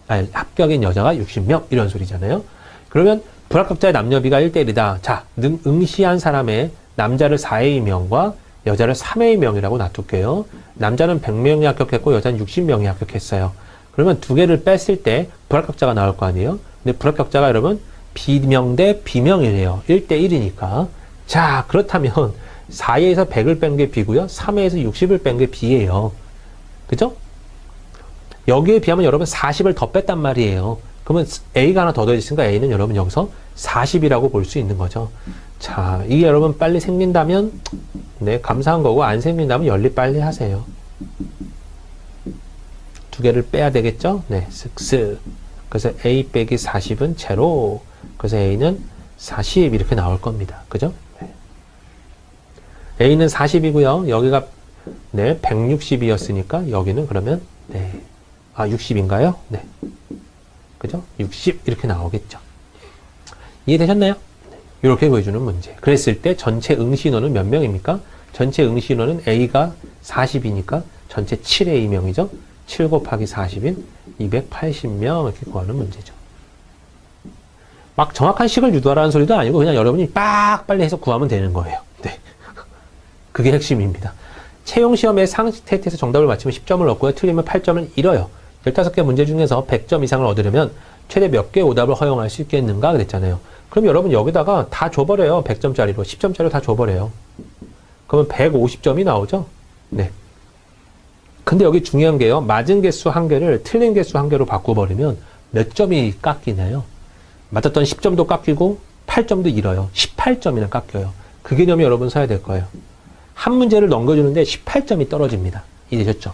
합격인 여자가 60명 이런 소리잖아요. 그러면 불합격자의 남녀비가 1대1이다. 자, 응시한 사람의 남자를 4의 명과 여자를 3의 명이라고 놔둘게요. 남자는 100명이 합격했고 여자는 60명이 합격했어요. 그러면 두 개를 뺐을 때 불합격자가 나올 거 아니에요? 근데 불합격자가 여러분 B명 대 B명이래요. 1대1이니까. 자, 그렇다면 4회에서 100을 뺀 게 B고요. 3회에서 60을 뺀 게 B예요. 그죠? 여기에 비하면 여러분 40을 더 뺐단 말이에요. 그러면 A가 하나 더 더해졌으니까 A는 여러분 여기서 40이라고 볼 수 있는 거죠. 자, 이게 여러분 빨리 생긴다면 네, 감사한 거고, 안 생긴다면 연립 빨리 하세요. 두 개를 빼야 되겠죠? 네, 쓱쓱. 그래서 A 빼기 40은 제로. 그래서 A는 40 이렇게 나올 겁니다. 그죠? 네. A는 40이고요. 여기가 네, 160이었으니까 여기는 그러면 네, 60인가요? 네. 그죠? 60 이렇게 나오겠죠. 이해되셨나요? 이렇게 보여주는 문제. 그랬을 때 전체 응시인원은 몇 명입니까? 전체 응시인원은 A가 40이니까 전체 7A명이죠. 7 곱하기 40인 280명 이렇게 구하는 문제죠. 막 정확한 식을 유도하라는 소리도 아니고 그냥 여러분이 빨리 해서 구하면 되는 거예요. 네. 그게 핵심입니다. 채용시험에 상식 테스트에서 정답을 맞히면 10점을 얻고요. 틀리면 8점을 잃어요. 15개 문제 중에서 100점 이상을 얻으려면 최대 몇 개의 오답을 허용할 수 있겠는가 그랬잖아요. 그럼 여러분 여기다가 다 줘버려요. 100점짜리로. 10점짜리로 다 줘버려요. 그러면 150점이 나오죠? 네. 근데 여기 중요한 게요. 맞은 개수 1개를 틀린 개수 1개로 바꿔버리면 몇 점이 깎이나요? 맞았던 10점도 깎이고 8점도 잃어요. 18점이나 깎여요. 그 개념이 여러분 써야 될 거예요. 한 문제를 넘겨주는데 18점이 떨어집니다. 이해되셨죠?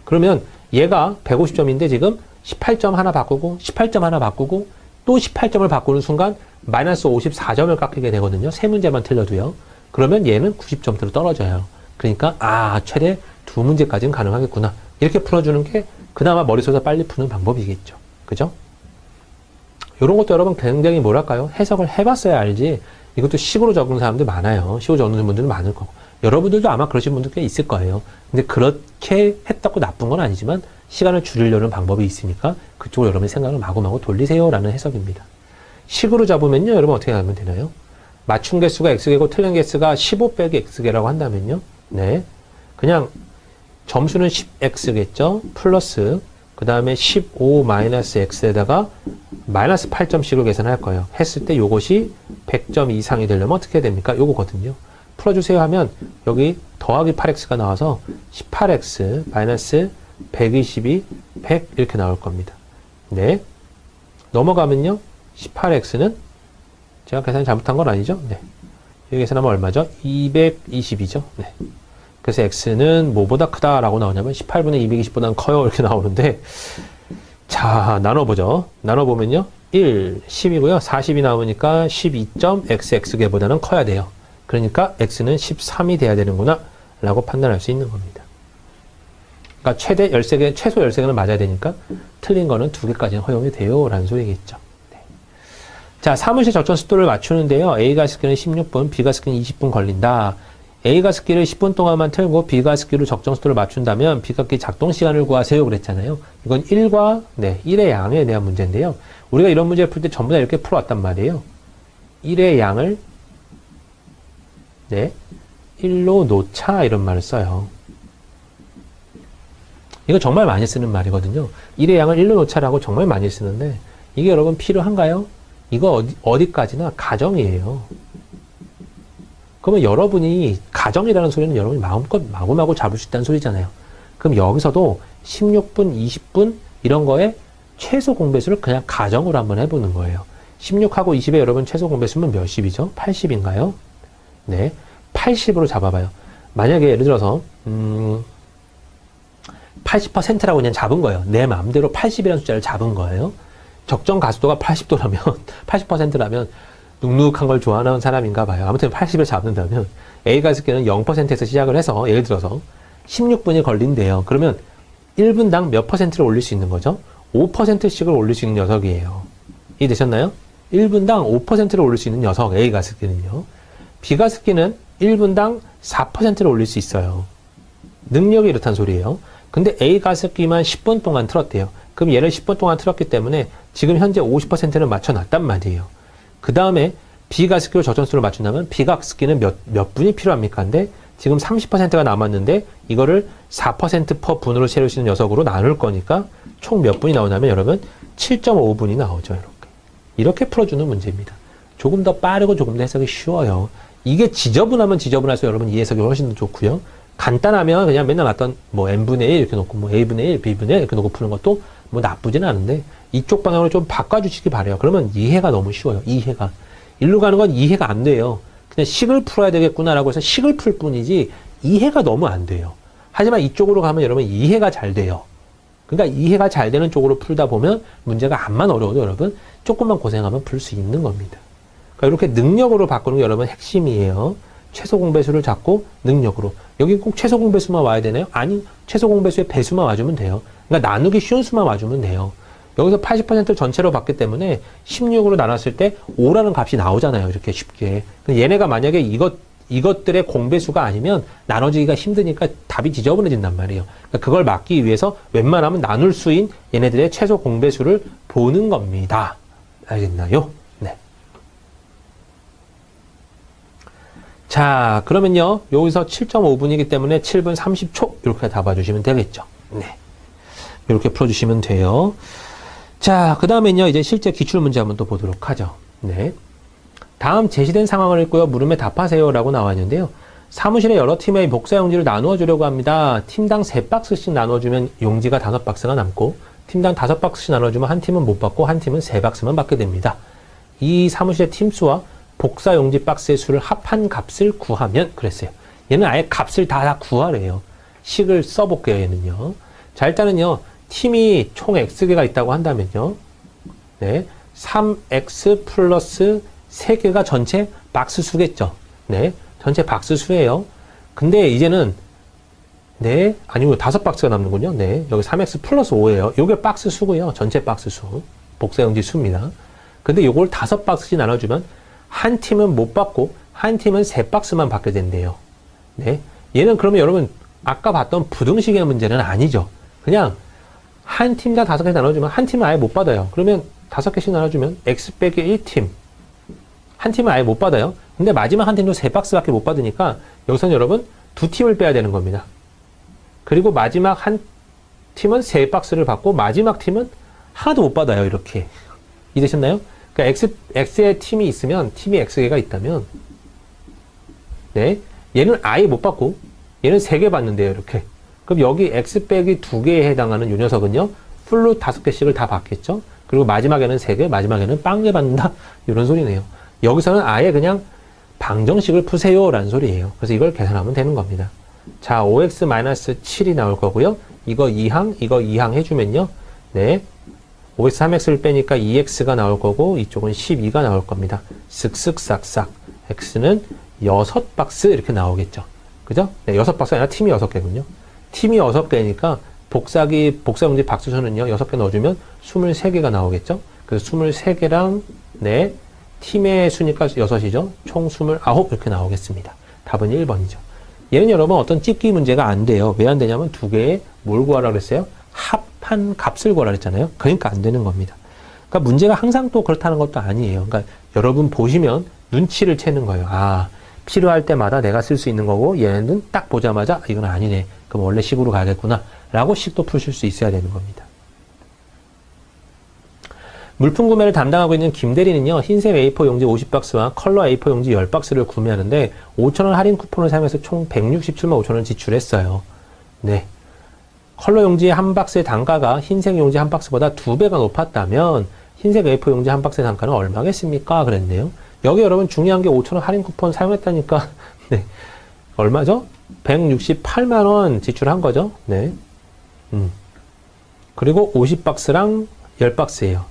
그러면 얘가 150점인데 지금 18점 하나 바꾸고 18점 하나 바꾸고 또 18점을 바꾸는 순간 마이너스 54점을 깎이게 되거든요. 세 문제만 틀려도요. 그러면 얘는 90점대로 떨어져요. 그러니까 최대 2문제까지는 가능하겠구나. 이렇게 풀어주는 게 그나마 머릿속에서 빨리 푸는 방법이겠죠. 그죠? 이런 것도 여러분 굉장히 뭐랄까요? 해석을 해봤어야 알지. 이것도 식으로 적은 사람들 많아요. 식으로 적는 분들은 많을 거고. 여러분들도 아마 그러신 분들 꽤 있을 거예요. 근데 그렇게 했다고 나쁜 건 아니지만 시간을 줄이려는 방법이 있으니까 그쪽으로 여러분의 생각을 마구마구 돌리세요라는 해석입니다. 식으로 잡으면요. 여러분 어떻게 하면 되나요? 맞춘 개수가 X개고 틀린 개수가 15 빼기 X개라고 한다면요. 네. 그냥 점수는 10X겠죠? 플러스 그 다음에 15 마이너스 X에다가 마이너스 8점씩을 계산할 거예요. 했을 때 요것이 100점 이상이 되려면 어떻게 해야 됩니까? 요거거든요. 풀어주세요 하면 여기 더하기 8X가 나와서 18X 마이너스 122, 100 이렇게 나올 겁니다. 네. 넘어가면요. 18X는 제가 계산이 잘못한 건 아니죠? 네. 여기 계산하면 얼마죠? 220이죠? 네. 그래서 x는 뭐보다 크다라고 나오냐면 18분의 220보다는 커요. 이렇게 나오는데, 자, 나눠보죠. 나눠보면요. 1, 10이고요. 40이 나오니까 12.xx개보다는 커야 돼요. 그러니까 x는 13이 돼야 되는구나 라고 판단할 수 있는 겁니다. 그러니까 최대 13개, 최소 13개는 맞아야 되니까 틀린 거는 2개까지는 허용이 돼요 라는 소리겠죠. 네. 자, 사무실 적정 습도를 맞추는데요. A가 습기는 16분, B가 습기는 20분 걸린다. A가 습기를 10분 동안만 틀고 B가 습기로 적정 습도를 맞춘다면 B가습기 작동 시간을 구하세요 그랬잖아요. 이건 1과 1의 양에 대한 문제인데요. 우리가 이런 문제를 풀 때 전부 다 이렇게 풀어왔단 말이에요. 1의 양을 1로 놓자 이런 말을 써요. 이거 정말 많이 쓰는 말이거든요. 1의 양을 1로 놓자라고 정말 많이 쓰는데 이게 여러분 필요한가요? 이거 어디까지나 가정이에요. 그러면 여러분이 가정이라는 소리는 여러분이 마음껏 마구마구 잡을 수 있다는 소리잖아요. 그럼 여기서도 16분, 20분 이런 거에 최소 공배수를 그냥 가정으로 한번 해보는 거예요. 16하고 20에 여러분 최소 공배수면 몇십이죠? 80인가요? 네, 80으로 잡아봐요. 만약에 예를 들어서 80%라고 그냥 잡은 거예요. 내 마음대로 80이라는 숫자를 잡은 거예요. 적정 가속도가 80도라면 80%라면 눅눅한 걸 좋아하는 사람인가 봐요. 아무튼 80을 잡는다면 A가 습기는 0%에서 시작을 해서 예를 들어서 16분이 걸린대요. 그러면 1분당 몇 %를 올릴 수 있는 거죠? 5%씩을 올릴 수 있는 녀석이에요. 이해되셨나요? 1분당 5%를 올릴 수 있는 녀석 A가 습기는요. B가 습기는 1분당 4%를 올릴 수 있어요. 능력이 이렇단 소리예요. 근데 A가 습기만 10분 동안 틀었대요. 그럼 얘를 10분 동안 틀었기 때문에 지금 현재 50%는 맞춰놨단 말이에요. 그 다음에 비가습기로 적정수를 맞춘다면 비가습기는 몇 분이 필요합니까? 근데 지금 30%가 남았는데 이거를 4% per 분으로 채울 수 있는 녀석으로 나눌 거니까 총 몇 분이 나오냐면 여러분 7.5분이 나오죠. 이렇게 풀어주는 문제입니다. 조금 더 빠르고 조금 더 해석이 쉬워요. 이게 지저분하면 지저분할수록 여러분 이 해석이 훨씬 더 좋고요. 간단하면 그냥 맨날 났던 뭐 n분의 1 이렇게 놓고 뭐 a분의 1, b분의 1 이렇게 놓고 푸는 것도 뭐 나쁘지는 않은데 이쪽 방향으로 좀 바꿔주시기 바래요. 그러면 이해가 너무 쉬워요. 이해가. 일로 가는 건 이해가 안 돼요. 그냥 식을 풀어야 되겠구나라고 해서 식을 풀 뿐이지 이해가 너무 안 돼요. 하지만 이쪽으로 가면 여러분 이해가 잘 돼요. 그러니까 이해가 잘 되는 쪽으로 풀다 보면 문제가 암만 어려워도 여러분 조금만 고생하면 풀 수 있는 겁니다. 그러니까 이렇게 능력으로 바꾸는 게 여러분 핵심이에요. 최소 공배수를 잡고 능력으로. 여기 꼭 최소 공배수만 와야 되나요? 아니, 최소 공배수의 배수만 와주면 돼요. 그러니까 나누기 쉬운 수만 와주면 돼요. 여기서 80%를 전체로 봤기 때문에 16으로 나눴을 때 5라는 값이 나오잖아요. 이렇게 쉽게. 얘네가 만약에 이것들의 공배수가 아니면 나눠지기가 힘드니까 답이 지저분해진단 말이에요. 그러니까 그걸 막기 위해서 웬만하면 나눌 수인 얘네들의 최소 공배수를 보는 겁니다. 알겠나요? 네. 자, 그러면요. 여기서 7.5분이기 때문에 7분 30초 이렇게 잡아주시면 되겠죠. 네. 이렇게 풀어주시면 돼요. 자, 그 다음엔요, 이제 실제 기출문제 한번 또 보도록 하죠. 네. 다음 제시된 상황을 읽고요, 물음에 답하세요 라고 나왔는데요. 사무실에 여러 팀의 복사 용지를 나누어 주려고 합니다. 팀당 3박스씩 나눠주면 용지가 5박스가 남고, 팀당 5박스씩 나눠주면 한 팀은 못 받고, 한 팀은 3박스만 받게 됩니다. 이 사무실의 팀수와 복사 용지 박스의 수를 합한 값을 구하면, 그랬어요. 얘는 아예 값을 다 구하래요. 식을 써볼게요, 얘는요. 자, 일단은요, 팀이 총 X개가 있다고 한다면요. 네. 3X 플러스 3개가 전체 박스 수겠죠. 네. 전체 박스 수예요. 근데 이제는, 네. 아니고 5박스가 남는군요. 네. 여기 3X 플러스 5예요. 요게 박스 수고요. 전체 박스 수. 복사용지 수입니다. 근데 요걸 5박스씩 나눠주면 한 팀은 못 받고 한 팀은 3박스만 받게 된대요. 네. 얘는 그러면 여러분 아까 봤던 부등식의 문제는 아니죠. 그냥 한 팀당 5개 나눠주면 한 팀은 아예 못 받아요. 그러면 5개씩 나눠주면 X 빼기 1팀. 한 팀은 아예 못 받아요. 근데 마지막 한 팀도 3박스밖에 못 받으니까 여기서는 여러분 2팀을 빼야 되는 겁니다. 그리고 마지막 한 팀은 3박스를 받고 마지막 팀은 하나도 못 받아요. 이렇게. 이해되셨나요? 그러니까 X의 팀이 있으면 팀이 X개가 있다면 네, 얘는 아예 못 받고 얘는 3개 받는데요. 이렇게. 그럼 여기 X 빼기 2개에 해당하는 이 녀석은요, 풀로 5개씩을 다 받겠죠? 그리고 마지막에는 3개, 마지막에는 빵개 받는다? 이런 소리네요. 여기서는 아예 그냥 방정식을 푸세요. 라는 소리예요. 그래서 이걸 계산하면 되는 겁니다. 자, 5x-7이 나올 거고요. 이거 2항, 이거 2항 해주면요. 네. 5x, 3x를 빼니까 2x가 나올 거고, 이쪽은 12가 나올 겁니다. 쓱쓱 싹싹. x는 6박스 이렇게 나오겠죠. 그죠? 네, 6박스가 아니라 팀이 6개군요. 팀이 6개니까 복사 문제 박수서는요, 6개 넣어주면 23개가 나오겠죠? 그래서 23개랑, 네, 팀의 수니까 6이죠? 총 29 이렇게 나오겠습니다. 답은 1번이죠. 얘는 여러분 어떤 찝기 문제가 안 돼요. 왜 안 되냐면 두 개의 뭘 구하라 그랬어요? 합한 값을 구하라 그랬잖아요. 그러니까 안 되는 겁니다. 그러니까 문제가 항상 또 그렇다는 것도 아니에요. 그러니까 여러분 보시면 눈치를 채는 거예요. 아, 필요할 때마다 내가 쓸 수 있는 거고 얘는 딱 보자마자 이건 아니네. 그럼 원래 식으로 가야겠구나. 라고 식도 푸실 수 있어야 되는 겁니다. 물품 구매를 담당하고 있는 김대리는요, 흰색 A4 용지 50박스와 컬러 A4 용지 10박스를 구매하는데 5,000원 할인 쿠폰을 사용해서 총 167만 5천원 지출했어요. 네. 컬러 용지 한 박스의 단가가 흰색 용지 한 박스보다 2배가 높았다면 흰색 A4 용지 한 박스의 단가는 얼마겠습니까? 그랬네요. 여기 여러분 중요한 게 5,000원 할인 쿠폰 사용했다니까 네. 얼마죠? 168만원 지출한 거죠. 네. 그리고 50박스랑 10박스예요.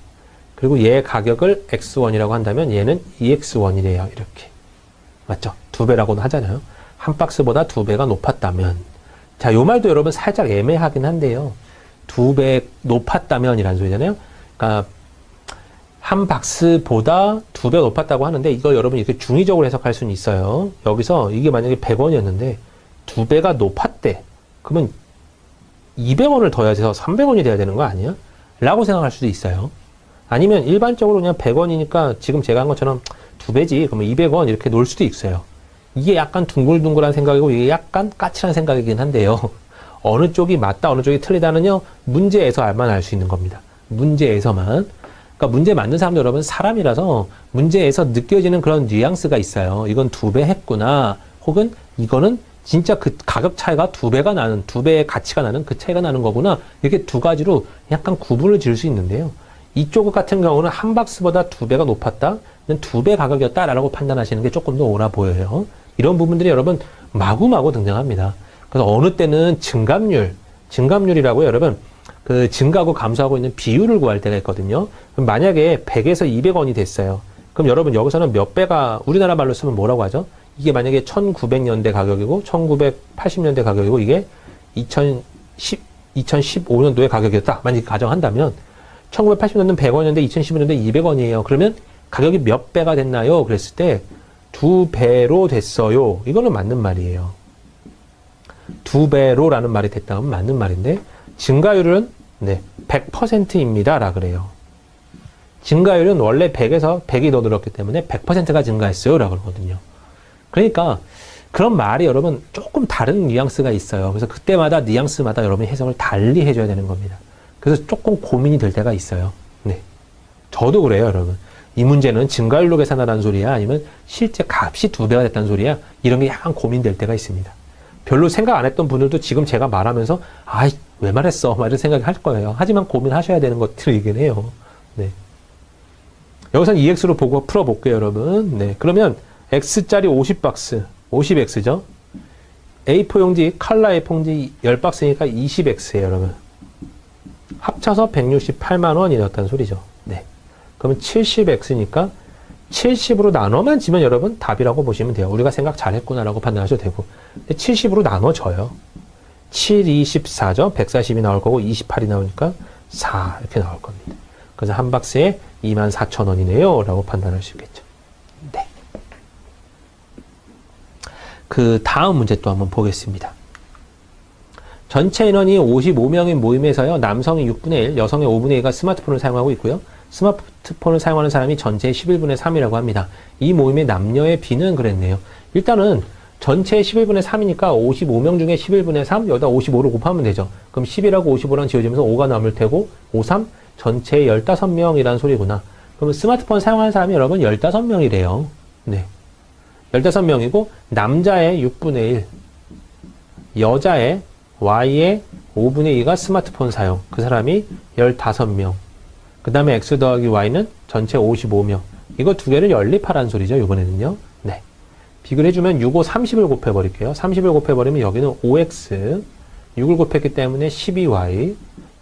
그리고 얘 가격을 X1이라고 한다면 얘는 EX1이래요. 이렇게. 맞죠? 2배라고도 하잖아요. 한 박스보다 2배가 높았다면. 자, 요 말도 여러분 살짝 애매하긴 한데요. 2배 높았다면 이란 소리잖아요. 그러니까 한 박스보다 2배 높았다고 하는데 이걸 여러분 이렇게 중의적으로 해석할 수는 있어요. 여기서 이게 만약에 100원이었는데 2배가 높았대. 그러면 200원을 더 해서 300원이 돼야 되는 거 아니야? 라고 생각할 수도 있어요. 아니면 일반적으로 그냥 100원이니까 지금 제가 한 것처럼 2배지. 그러면 200원 이렇게 놓을 수도 있어요. 이게 약간 둥글둥글한 생각이고 이게 약간 까칠한 생각이긴 한데요. 어느 쪽이 맞다, 어느 쪽이 틀리다는요, 문제에서 알만 알 수 있는 겁니다. 문제에서만. 그러니까 문제 만든 사람도 여러분 사람이라서 문제에서 느껴지는 그런 뉘앙스가 있어요. 이건 2배 했구나. 혹은 이거는 진짜 그 가격 차이가 2배가 나는, 2배의 가치가 나는 그 차이가 나는 거구나. 이렇게 두 가지로 약간 구분을 지을 수 있는데요. 이쪽 같은 경우는 한 박스보다 2배가 높았다? 2배 가격이었다라고 판단하시는 게 조금 더 옳아 보여요. 이런 부분들이 여러분 마구마구 등장합니다. 그래서 어느 때는 증감률이라고 여러분 그 증가하고 감소하고 있는 비율을 구할 때가 있거든요. 그럼 만약에 100에서 200원이 됐어요. 그럼 여러분 여기서는 몇 배가 우리나라 말로 쓰면 뭐라고 하죠? 이게 만약에 1900년대 가격이고 1980년대 가격이고 이게 2015년도의 가격이었다. 만약에 가정한다면 1980년대는 100원이었는데 2015년대 200원이에요. 그러면 가격이 몇 배가 됐나요? 그랬을 때 2배로 됐어요. 이거는 맞는 말이에요. 2배로라는 말이 됐다면 맞는 말인데 증가율은 네, 100%입니다. 라 그래요. 증가율은 원래 100에서 100이 더 늘었기 때문에 100%가 증가했어요. 라 그러거든요. 그러니까 그런 말이 여러분 조금 다른 뉘앙스가 있어요. 그래서 그때마다 뉘앙스마다 여러분이 해석을 달리 해줘야 되는 겁니다. 그래서 조금 고민이 될 때가 있어요. 네. 저도 그래요, 여러분. 이 문제는 증가율로 계산하라는 소리야? 아니면 실제 값이 2배가 됐다는 소리야? 이런 게 약간 고민될 때가 있습니다. 별로 생각 안 했던 분들도 지금 제가 말하면서, 아이, 왜 말했어? 막 이런 생각이 할 거예요. 하지만 고민하셔야 되는 것들이긴 해요. 네. 여기서는 EX로 보고 풀어볼게요, 여러분. 네. 그러면 X짜리 50박스, 50X죠? A4 용지, 컬러 A4 용지 10박스니까 20X예요, 여러분. 합쳐서 168만원이었다는 소리죠. 네. 그러면 70X니까 70으로 나눠만 지면 여러분 답이라고 보시면 돼요. 우리가 생각 잘했구나라고 판단하셔도 되고. 70으로 나눠져요. 7, 24죠. 140이 나올 거고 28이 나오니까 4 이렇게 나올 겁니다. 그래서 한 박스에 24,000원이네요. 라고 판단할 수 있겠죠. 네. 그 다음 문제 또 한번 보겠습니다. 전체 인원이 55명인 모임에서요. 남성이 6분의 1, 여성의 5분의 2가 스마트폰을 사용하고 있고요. 스마트폰을 사용하는 사람이 전체의 11분의 3이라고 합니다. 이 모임의 남녀의 비는 그랬네요. 일단은 전체의 11분의 3이니까 55명 중에 11분의 3, 여기다 55를 곱하면 되죠. 그럼 10이라고 55랑 지워지면서 5가 남을 테고 5, 3, 전체의 15명이라는 소리구나. 그러면 스마트폰 사용하는 사람이 여러분 15명이래요. 네. 15명이고 남자의 6분의 1, 여자의 Y의 5분의 2가 스마트폰 사용. 그 사람이 15명. 그 다음에 X 더하기 Y는 전체 55명. 이거 두 개를 연립하라는 소리죠. 이번에는요. 네. 비교를 해주면 6, 5, 30을 곱해버릴게요. 30을 곱해버리면 여기는 5x, 6을 곱했기 때문에 12y,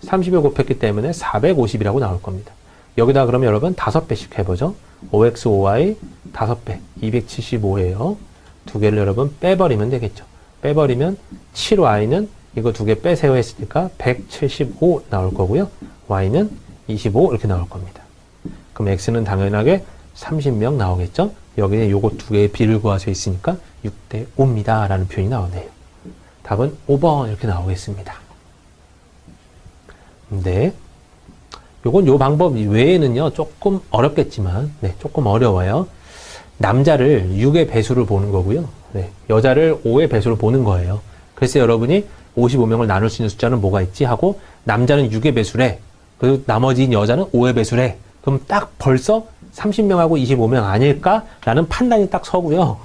30을 곱했기 때문에 450이라고 나올 겁니다. 여기다 그러면 여러분 5배씩 해보죠. 5x, 5y, 5배, 275예요. 두 개를 여러분 빼버리면 되겠죠. 빼버리면 7y는 이거 두 개 빼세요 했으니까 175 나올 거고요. y는 25 이렇게 나올 겁니다. 그럼 x는 당연하게 30명 나오겠죠. 여기에 요거 두 개의 비를 구하서 있으니까 6대 5입니다 라는 표현이 나오네요. 답은 5번 이렇게 나오겠습니다. 네. 요건 요 방법 외에는요, 조금 어렵겠지만, 네, 조금 어려워요. 남자를 6의 배수를 보는 거고요. 네, 여자를 5의 배수를 보는 거예요. 그래서 여러분이 55명을 나눌 수 있는 숫자는 뭐가 있지? 하고, 남자는 6의 배수래. 그리고 나머지 여자는 5의 배수래. 그럼 딱 벌써 30명하고 25명 아닐까라는 판단이 딱 서고요.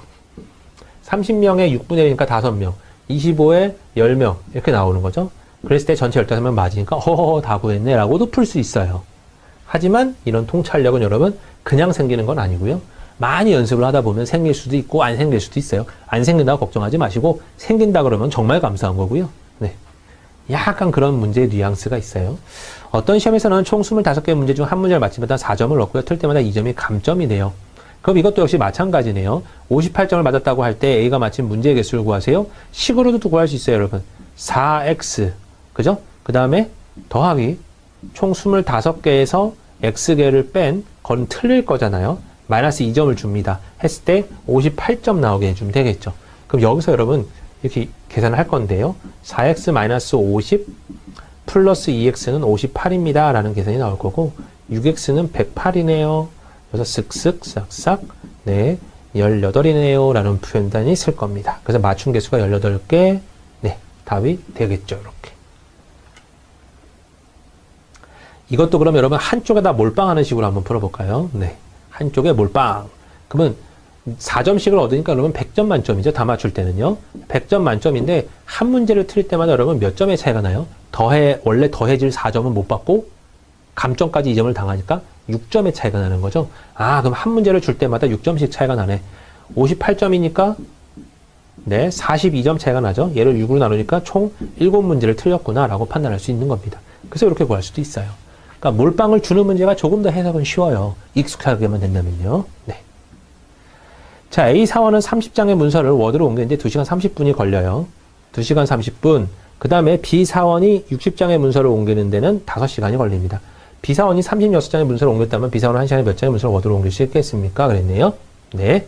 30명에 6분의 1이니까 5명, 25에 10명 이렇게 나오는 거죠. 그랬을 때 전체 15명 맞으니까 허허허 다 구했네 라고도 풀 수 있어요. 하지만 이런 통찰력은 여러분 그냥 생기는 건 아니고요. 많이 연습을 하다 보면 생길 수도 있고 안 생길 수도 있어요. 안 생긴다고 걱정하지 마시고 생긴다 그러면 정말 감사한 거고요. 네. 약간 그런 문제의 뉘앙스가 있어요. 어떤 시험에서는 총 25개 문제 중 한 문제를 맞히면 4점을 얻고요. 틀 때마다 2점이 감점이 돼요. 그럼 이것도 역시 마찬가지네요. 58점을 맞았다고 할 때 A가 맞힌 문제의 개수를 구하세요. 식으로도 구할 수 있어요, 여러분. 4x, 그죠? 그 다음에 더하기 총 25개에서 x개를 뺀 건 틀릴 거잖아요. 마이너스 2점을 줍니다. 했을 때 58점 나오게 해주면 되겠죠. 그럼 여기서 여러분 이렇게 계산을 할 건데요. 4x 마이너스 50 플러스 2x는 58입니다. 라는 계산이 나올 거고 6x는 108이네요. 그래서 쓱쓱 싹싹 네 18이네요. 라는 표현단이 있을 겁니다. 그래서 맞춤 개수가 18개 네 답이 되겠죠. 이렇게. 이것도 그럼 여러분 한쪽에다 몰빵하는 식으로 한번 풀어볼까요? 네. 한쪽에 몰빵. 그러면 4점씩을 얻으니까 여러분 100점 만점이죠. 다 맞출 때는요. 100점 만점인데 한 문제를 틀 때마다 여러분 몇 점의 차이가 나요? 원래 더해질 4점은 못 받고 감점까지 2점을 당하니까 6점의 차이가 나는 거죠. 아, 그럼 한 문제를 줄 때마다 6점씩 차이가 나네. 58점이니까 네, 42점 차이가 나죠. 얘를 6으로 나누니까 총 7문제를 틀렸구나 라고 판단할 수 있는 겁니다. 그래서 이렇게 구할 수도 있어요. 그러니까 몰빵을 주는 문제가 조금 더 해석은 쉬워요. 익숙하게만 된다면요. 네. 자, A 사원은 30장의 문서를 워드로 옮기는데 2시간 30분이 걸려요. 2시간 30분. 그 다음에 B 사원이 60장의 문서를 옮기는 데는 5시간이 걸립니다. B 사원이 36장의 문서를 옮겼다면 B 사원은 1시간에 몇 장의 문서를 워드로 옮길 수 있겠습니까? 그랬네요. 네.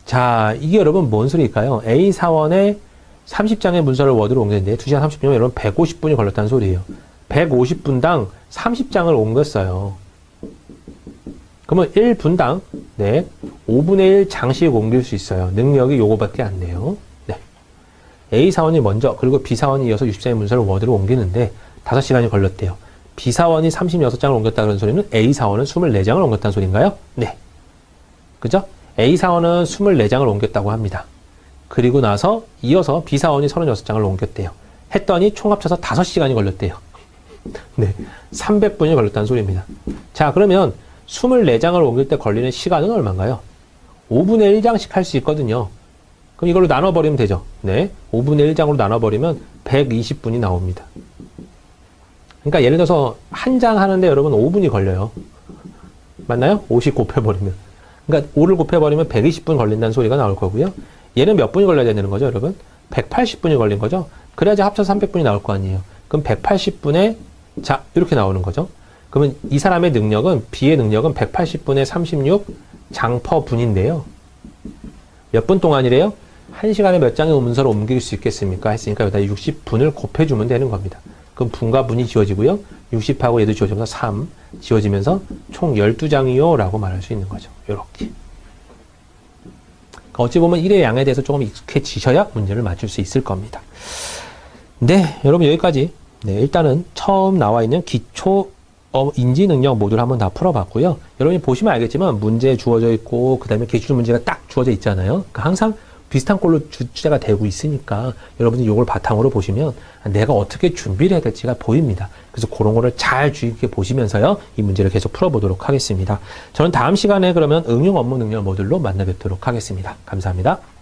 자, 이게 여러분 뭔 소리일까요? A 사원에 30장의 문서를 워드로 옮겼는데 2시간 30분이면 여러분 150분이 걸렸다는 소리예요. 150분당 30장을 옮겼어요. 그러면 1분당 네, 5분의 1 장씩 옮길 수 있어요. 능력이 요거밖에 안 돼요. 네. A 사원이 먼저 그리고 B 사원이 이어서 60장의 문서를 워드로 옮기는데 5시간이 걸렸대요. B 사원이 36장을 옮겼다 그런 소리는 A 사원은 24장을 옮겼다는 소리인가요? 네. 그죠? A 사원은 24장을 옮겼다고 합니다. 그리고 나서 이어서 B 사원이 36장을 옮겼대요. 했더니 총 합쳐서 5시간이 걸렸대요. 네. 300분이 걸렸다는 소리입니다. 자, 그러면 24장을 옮길 때 걸리는 시간은 얼마인가요? 5분의 1장씩 할 수 있거든요. 그럼 이걸로 나눠버리면 되죠. 네. 5분의 1장으로 나눠버리면 120분이 나옵니다. 그러니까 예를 들어서 한 장 하는데 여러분 5분이 걸려요. 맞나요? 50 곱해버리면. 그러니까 5를 곱해버리면 120분 걸린다는 소리가 나올 거고요. 얘는 몇 분이 걸려야 되는 거죠, 여러분? 180분이 걸린 거죠? 그래야지 합쳐서 300분이 나올 거 아니에요. 그럼 180분에, 자, 이렇게 나오는 거죠. 그러면 이 사람의 능력은, B의 능력은 180분에 36 장 퍼 분인데요. 몇 분 동안이래요? 1시간에 몇 장의 문서를 옮길 수 있겠습니까? 했으니까 여기다 60분을 곱해주면 되는 겁니다. 그럼 분과 분이 지워지고요. 60하고 얘도 지워지면서 3 지워지면서 총 12장이요 라고 말할 수 있는 거죠. 요렇게. 어찌 보면 1의 양에 대해서 조금 익숙해지셔야 문제를 맞출 수 있을 겁니다. 네, 여러분 여기까지 네, 일단은 처음 나와 있는 기초 인지 능력 모듈 한번 다 풀어봤고요. 여러분이 보시면 알겠지만 문제 주어져 있고 그 다음에 기출 문제가 딱 주어져 있잖아요. 그러니까 항상 비슷한 걸로 주제가 되고 있으니까 여러분들 이걸 바탕으로 보시면 내가 어떻게 준비를 해야 될지가 보입니다. 그래서 그런 거를 잘 주의 깊게 보시면서요, 이 문제를 계속 풀어보도록 하겠습니다. 저는 다음 시간에 그러면 응용 업무 능력 모듈로 만나 뵙도록 하겠습니다. 감사합니다.